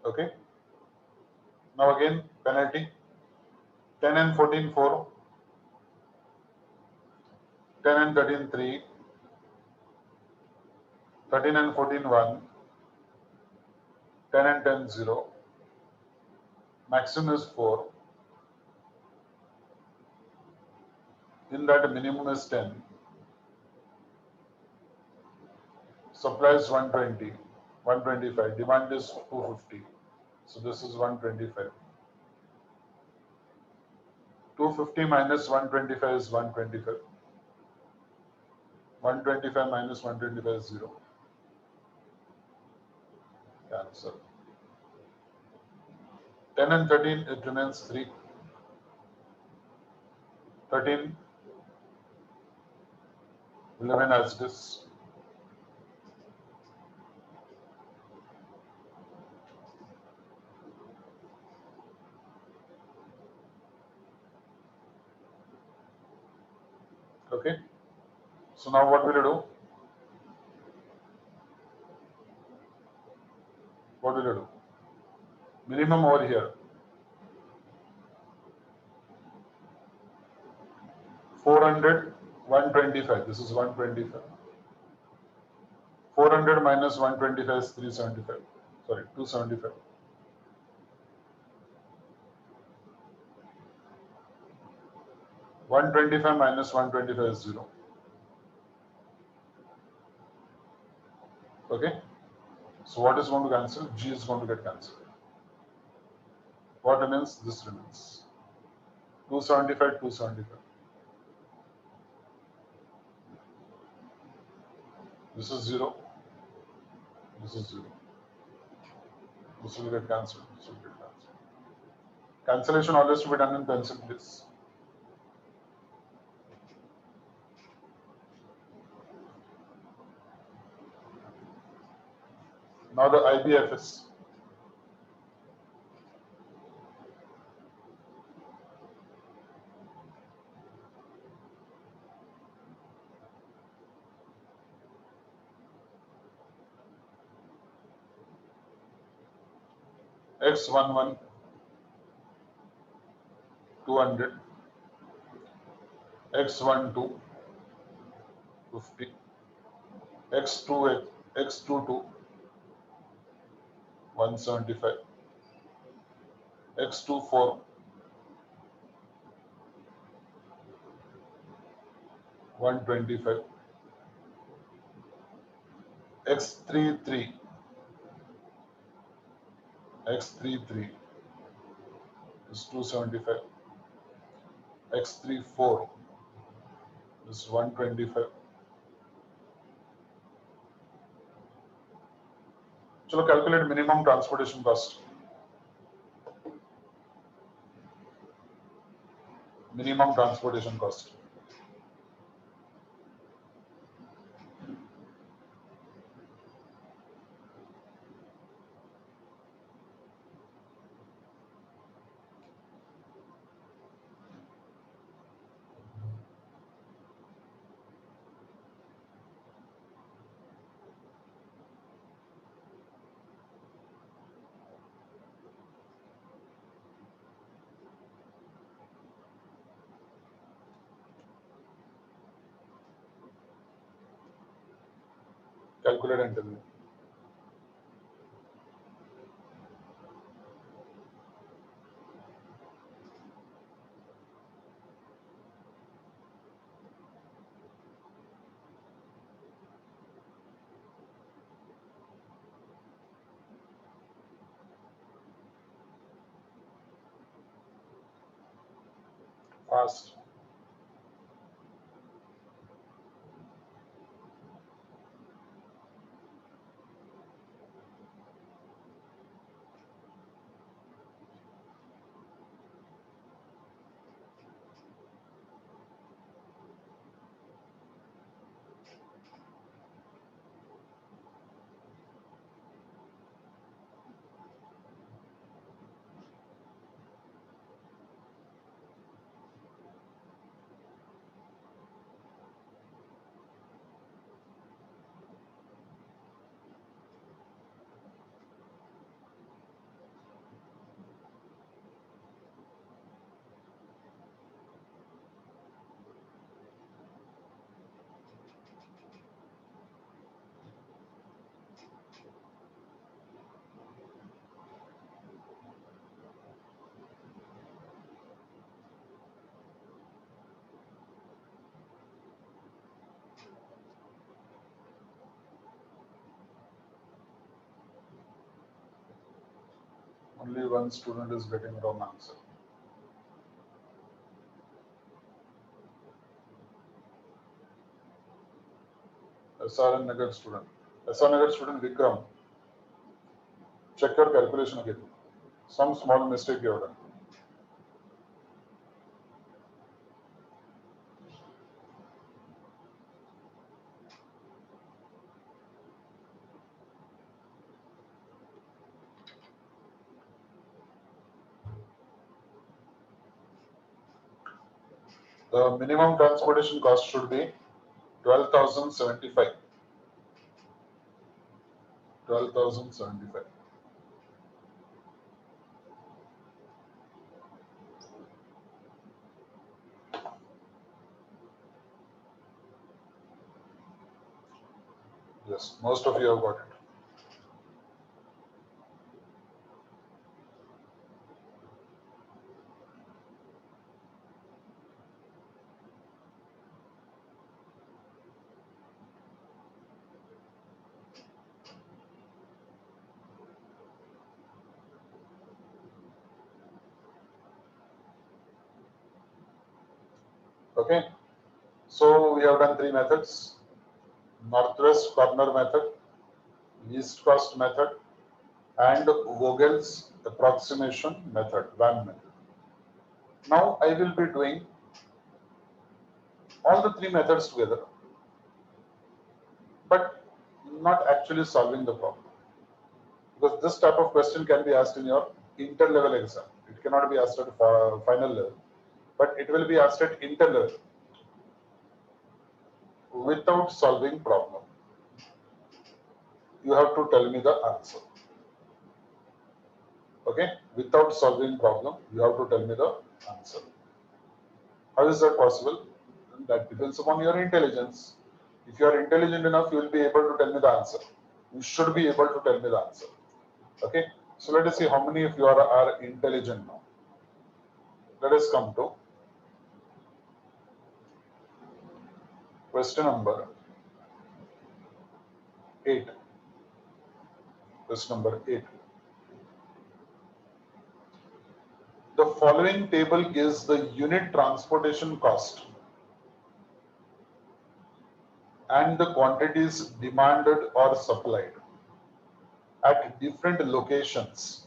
Okay. Now again, penalty. 10 and 14, 4. 10 and 13, 3. 13 and 14, 1. 10 and 10, 0. Maximum is 4. In that, minimum is 10. Supply is 120. 125. Demand is 250. So this is 125. 250 minus 125 is 125. 125 minus 125 is 0. Cancel. 10 and 13, it remains 3. 13 will remain as it is. Okay. So now what will you do? What will you do? Minimum over here. 400, 125. This is 125. 400 minus 125 is 375. Sorry, 275. 125 minus 125 is 0. Okay. So what is going to cancel? G is going to get cancelled. What remains? This remains. 275, 275. This is 0. This is 0. This will get cancelled. This will get cancelled. Cancellation always to be done in pencil, please. Now the IBFS. X11 200, X12 50, X22 175, X24 125, X33 is 275, X34 is 125. Chalo, calculate minimum transportation cost. Minimum transportation cost. Calculate and tell me. Fast. Only one student is getting wrong answer. SRN Nagar student. SR Nagar student Vikram. Check your calculation again. Some small mistake you have done. The minimum transportation cost should be 12,075. 12,075. Yes, most of you have got it. Okay, so we have done three methods: northwest corner method, least cost method, and Vogel's approximation method, VAM method. Now I will be doing all the three methods together, but not actually solving the problem. Because this type of question can be asked in your inter-level exam. It cannot be asked at final level, but it will be asked at inter-level without solving problem. You have to tell me the answer. Okay, without solving problem, you have to tell me the answer. How is that possible? That depends upon your intelligence. If you are intelligent enough, you will be able to tell me the answer. You should be able to tell me the answer. Okay, so let us see how many of you are intelligent now. Let us come to question number 8. Question number 8. The following table gives the unit transportation cost and the quantities demanded or supplied at different locations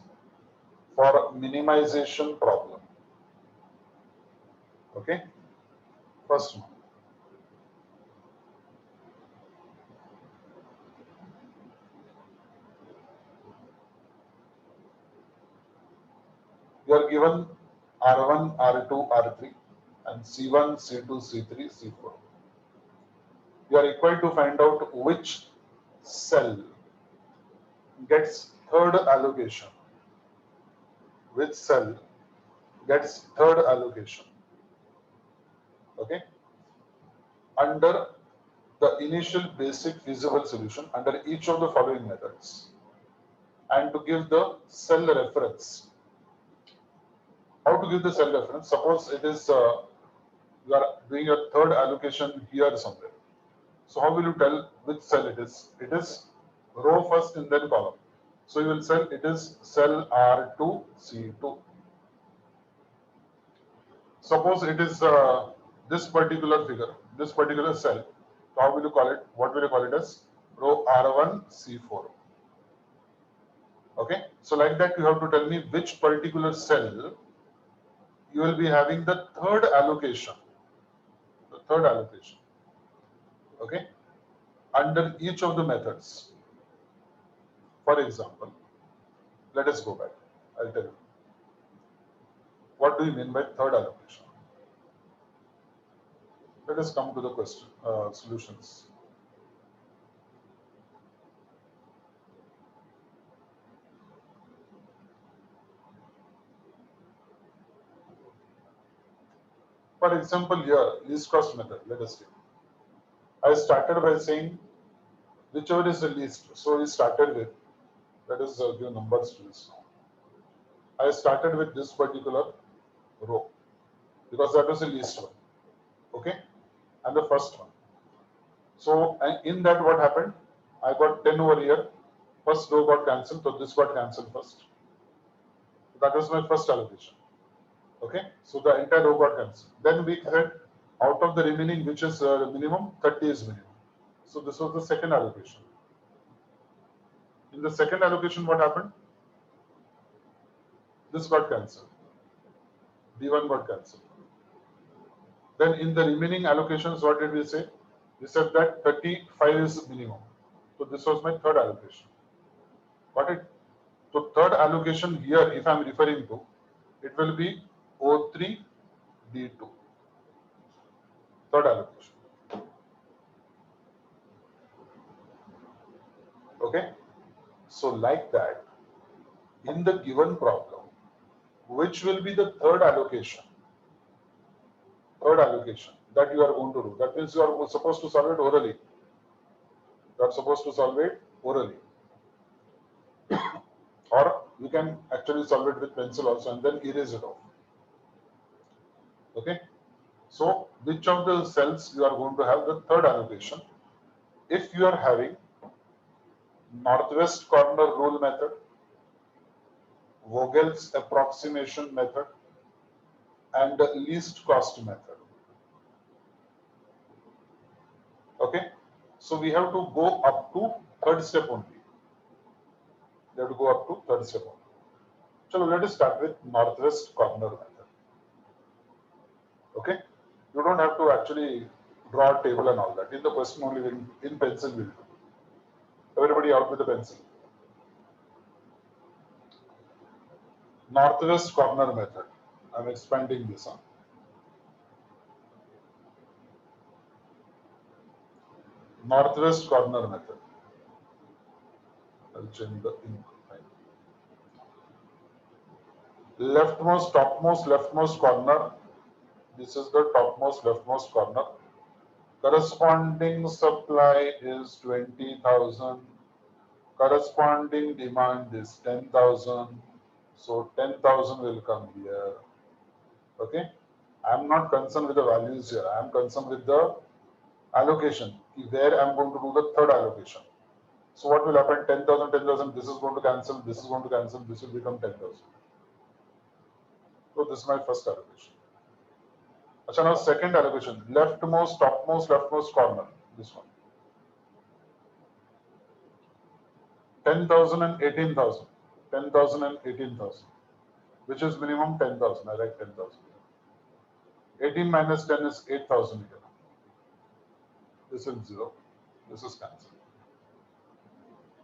for minimization problem. Okay, first one. You are given R1, R2, R3 and C1, C2, C3, C4. You are required to find out which cell gets third allocation. Which cell gets third allocation. Okay. Under the initial basic feasible solution under each of the following methods, and to give the cell reference. How to give the cell reference? Suppose it is you are doing a third allocation here somewhere. So how will you tell which cell it is? It is row first and then column. So you will say it is cell R2, C2. Suppose it is this particular figure, this particular cell. So how will you call it? What will you call it as? Row R1, C4. Okay. So like that you have to tell me which particular cell you will be having the third allocation. The third allocation. Okay. Under each of the methods. For example, let us go back. I'll tell you. What do you mean by third allocation? Let us come to the question, solutions. For example, here, least cost method, let us take. I started by saying whichever is the least. So we started with, let us give numbers to this now. I started with this particular row because that was the least one. Okay, and the first one. So in that, what happened? I got 10 over here. First row got cancelled, so this got cancelled first. That was my first allocation. Okay, so the entire row got cancelled. Then we said out of the remaining, which is minimum, 30 is minimum. So this was the second allocation. In the second allocation, what happened? This got cancelled. D1 got cancelled. Then in the remaining allocations, what did we say? We said that 35 is minimum. So this was my third allocation. Got it? So third allocation here, if I am referring to, it will be O3, D2. Third allocation. Okay? So like that, in the given problem, which will be the third allocation? Third allocation that you are going to do. That means you are supposed to solve it orally. You are supposed to solve it orally. Or you can actually solve it with pencil also and then erase it off. Okay. So which of the cells you are going to have the third allocation? If you are having northwest corner rule method, Vogel's approximation method, and the least cost method. Okay. So we have to go up to third step only. We have to go up to third step only. So let us start with northwest corner method. Okay. You don't have to actually draw a table and all that. In the question only in pencil will do. Everybody out with a pencil. Northwest corner method. I'm expanding this on. Northwest corner method. I'll change the ink. Leftmost, topmost, leftmost corner. This is the topmost, leftmost corner. Corresponding supply is 20,000. Corresponding demand is 10,000. So 10,000 will come here. Okay. I'm not concerned with the values here. I'm concerned with the allocation. Where I'm going to do the third allocation. So what will happen? 10,000, 10,000. This is going to cancel. This is going to cancel. This will become 10,000. So this is my first allocation. Achha, now second allocation. Leftmost, topmost, leftmost corner. This one. 10,000 and 18,000. 10,000 and 18,000. Which is minimum 10,000. I like 10,000. 18 minus 10 is 8,000 here. This is 0. This is cancelled.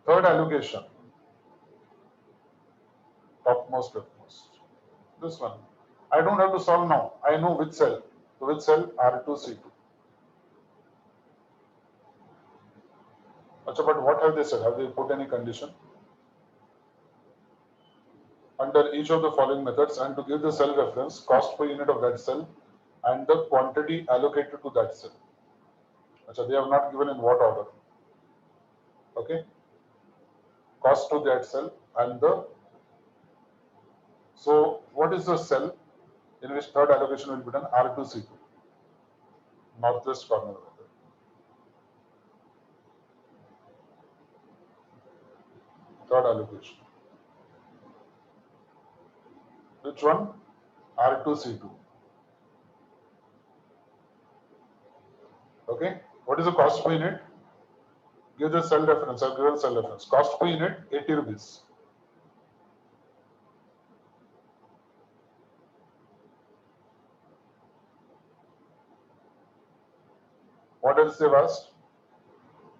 Third allocation. Topmost, leftmost. This one. I don't have to solve now. I know which cell. So which cell? R2C2. Achha, but what have they said? Have they put any condition? Under each of the following methods and to give the cell reference, cost per unit of that cell and the quantity allocated to that cell. Achha, they have not given in what order. Okay. Cost to that cell and the. So what is the cell in which third allocation will be done? R2C2. Northwest corner method. Third allocation. Which one? R2C2. Okay. What is the cost per unit? Give the cell reference. I've given cell reference. Cost per unit 80 rupees. What else they've asked?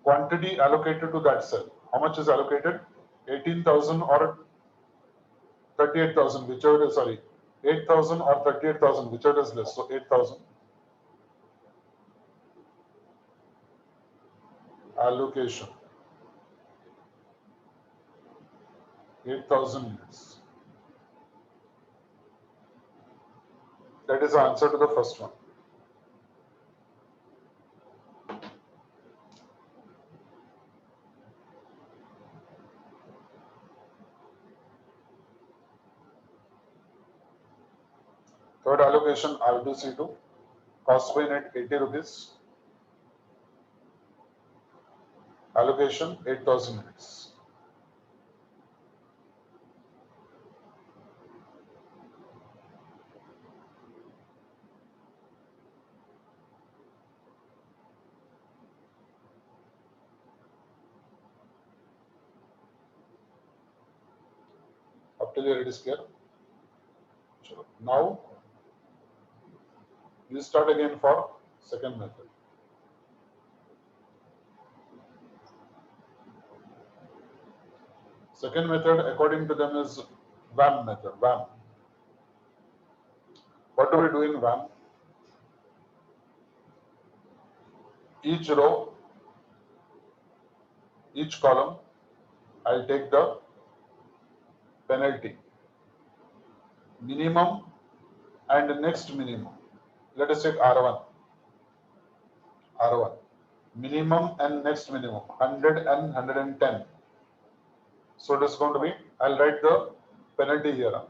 Quantity allocated to that cell. How much is allocated? 18,000 or 38,000, whichever is, sorry, 8,000 or 38,000, whichever is less. So 8,000. Allocation. 8,000 units. That is the answer to the first one. Third allocation R2C2. Cost per unit 80 rupees. Allocation 8,000 units. Up till here it is clear. Now we start again for second method. Second method according to them is VAM method. VAM. What do we do in VAM? Each row, each column, I'll take the penalty. Minimum and next minimum. Let us take R1. R1. minimum and next minimum, 100 and 110. So it is going to be, I'll write the penalty here.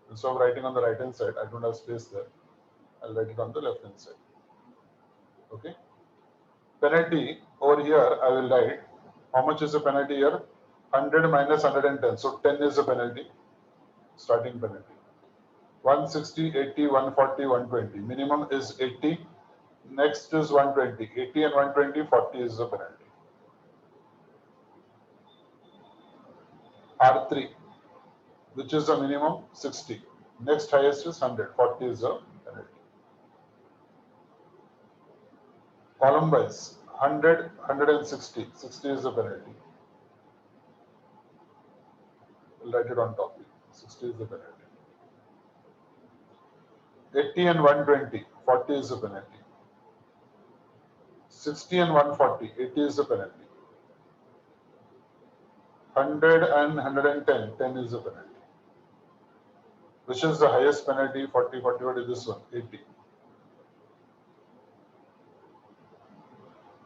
Instead of writing on the right hand side, I don't have space there. I'll write it on the left hand side. Okay. Penalty over here, I will write how much is the penalty here? 100 minus 110. So 10 is the penalty, starting penalty. 160, 80, 140, 120. Minimum is 80. Next is 120. 80 and 120, 40 is the penalty. R3, which is the minimum, 60. Next highest is 100. 40 is the penalty. Column wise, 100, 160. 60 is the penalty. We'll write it on top. 60 is the penalty. 80 and 120. 40 is the penalty. 60 and 140. 80 is the penalty. 100 and 110. 10 is the penalty. Which is the highest penalty? 40, 40. What is this one? 80.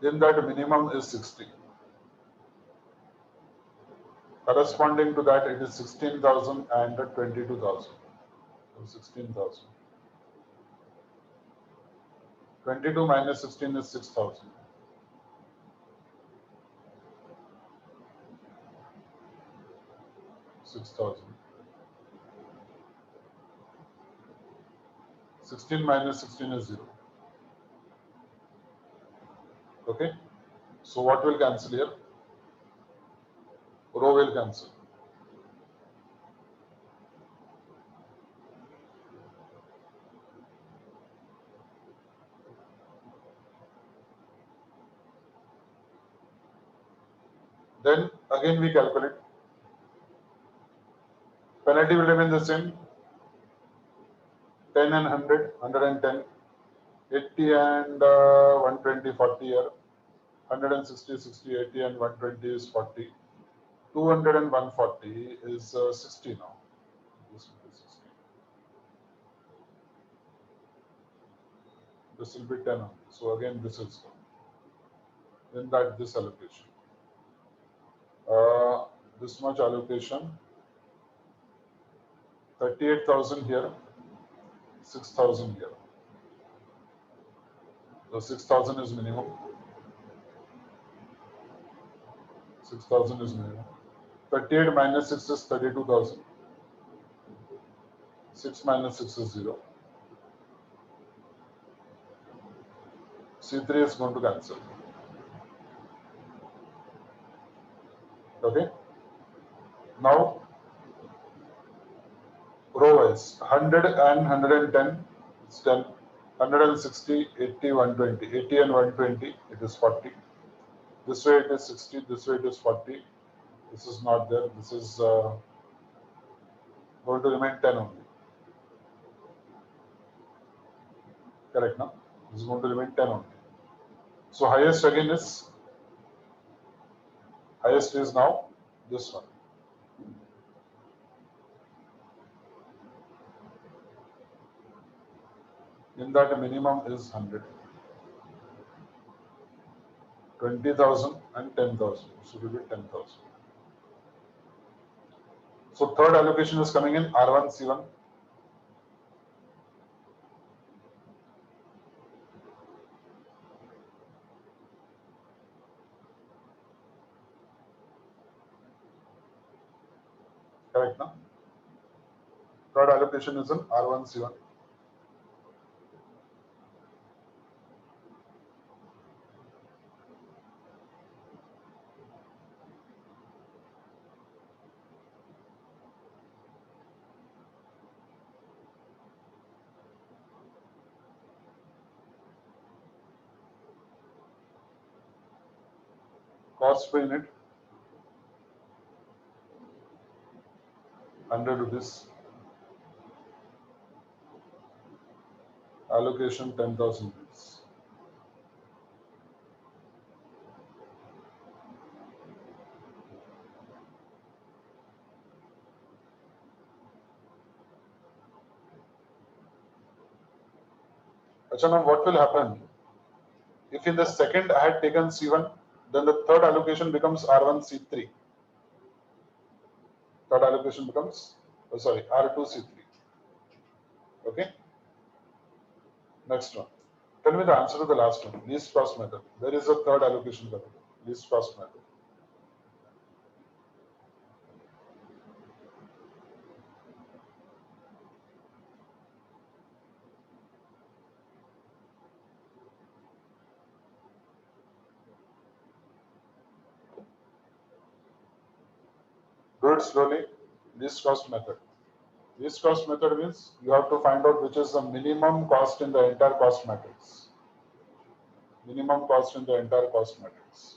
Then that minimum is 60. Corresponding to that, it is 16,000 and 22,000. So 16,000. 22 minus 16 is 6,000. 6,000. 16 minus 16 is 0. Okay. So what will cancel here? Row will cancel. Then again we calculate. Penalty will remain the same. 10 and 100, 110. 80 and 120, 40 here. 160, 60, 80 and 120 is 40. 200 and 140 is 60 now. This will be 60. This will be 10. So again this is then that this allocation. This much allocation. 38,000 here. 6,000 here. So 6,000 is minimum. 6,000 is minimum. 38 minus 6 is 32,000. 6 minus 6 is 0. C3 is going to cancel. Okay. Now, row wise, 100 and 110 is 10. 160, 80, 120. 80 and 120, it is 40. This way it is 60, this way it is 40. This is not there. This is going to remain 10 only. Correct, no? This is going to remain 10 only. So highest again is, highest is now this one. In that minimum is 100. 20,000 and 10,000. So it will be 10,000. So third allocation is coming in R1, C1. Correct, no? Third allocation is in R1, C1. Cost per unit 100 rupees. Allocation 10,000 rupees. Achha, now what will happen? If in the second I had taken C1, then the third allocation becomes R1 C3. Third allocation becomes, R2 C3. Okay. Next one. Tell me the answer to the last one. Least cost method. There is a third allocation method. Least cost method. Do it slowly. Least cost method. Least cost method means you have to find out which is the minimum cost in the entire cost matrix. Minimum cost in the entire cost matrix.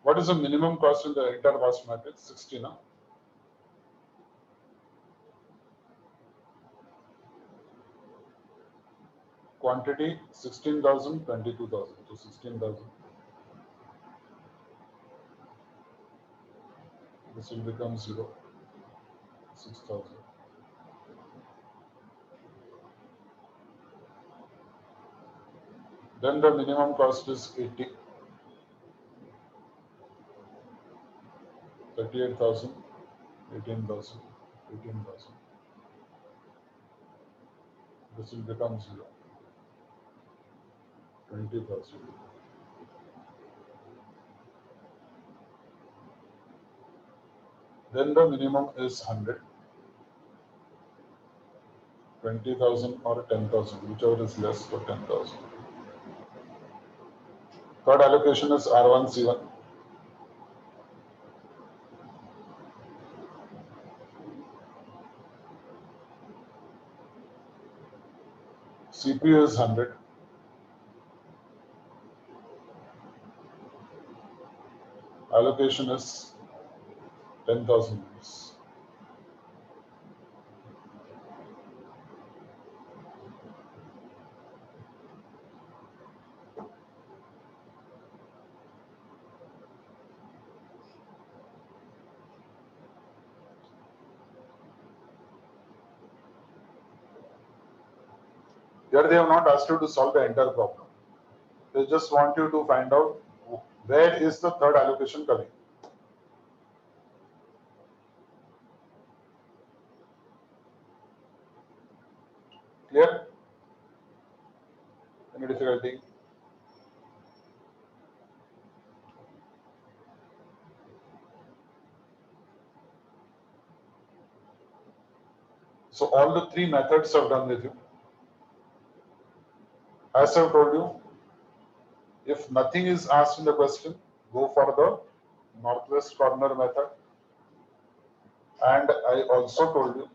What is the minimum cost in the entire cost matrix? 60, no? Quantity 16,000, 22,000. So 16,000. This will become 0. 6,000. Then the minimum cost is 80. 38,000. 18,000. 18,000. This will become 0. 20,000. Then the minimum is 100. 20,000 or 10,000, whichever is less for 10,000. Third allocation is R1 C1. CPU is 100. Allocation is 10,000 rupees. Here they have not asked you to solve the entire problem. They just want you to find out where is the third allocation coming. Clear? Any difficulty? So all the three methods are done with you. As I've told you, if nothing is asked in the question, go for the northwest corner method. And I also told you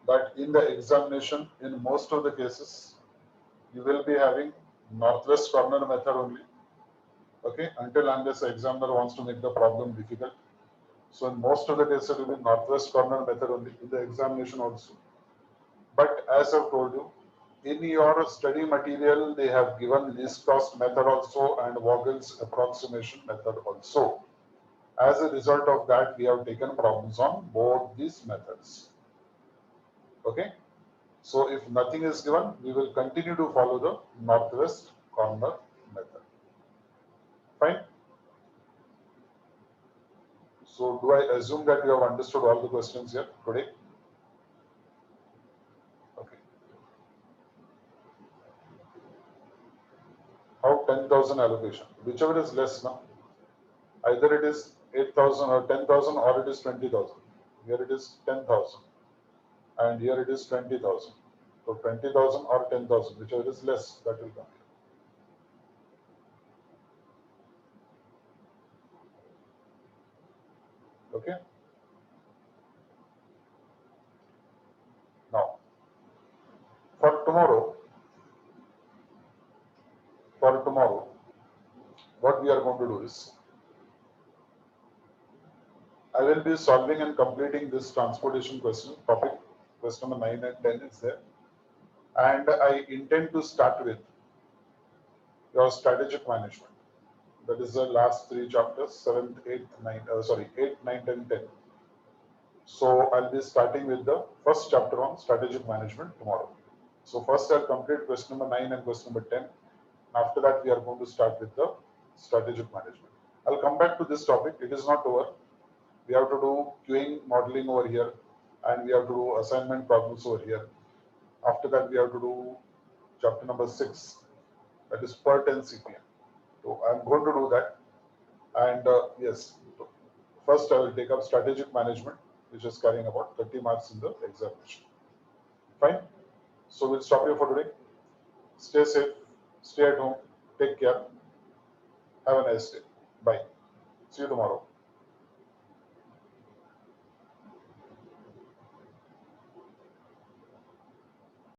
that in the examination, in most of the cases, you will be having northwest corner method only. Okay, until unless the examiner wants to make the problem difficult. So in most of the cases, it will be northwest corner method only in the examination also. But as I've told you, in your study material, they have given least cost method also and Vogel's approximation method also. As a result of that, we have taken problems on both these methods. Okay. So if nothing is given, we will continue to follow the northwest corner method. Fine. So do I assume that you have understood all the questions here today? Okay. How 10,000 allocation? Whichever is less now. Either it is 8,000 or 10,000 or it is 20,000. Here it is 10,000 and here it is 20,000. So 20,000 or 10,000, whichever is less, that will come. Okay. Now, for tomorrow, what we are going to do is, I will be solving and completing this transportation question topic Question number 9 and 10 is there. And I intend to start with your strategic management. That is the last three chapters, 7th, 8th, 9th, 8th, 9th and 10th. So I'll be starting with the first chapter on strategic management tomorrow. So first I'll complete question number 9 and question number 10. After that, we are going to start with the strategic management. I'll come back to this topic. It is not over. We have to do queuing modeling over here, and we have to do assignment problems over here. After that, we have to do chapter number 6, that is per 10 CPM. So I'm going to do that. And yes, first I will take up strategic management, which is carrying about 30 marks in the examination. Fine. So we'll stop here for today. Stay safe, stay at home, take care. Have a nice day. Bye. See you tomorrow.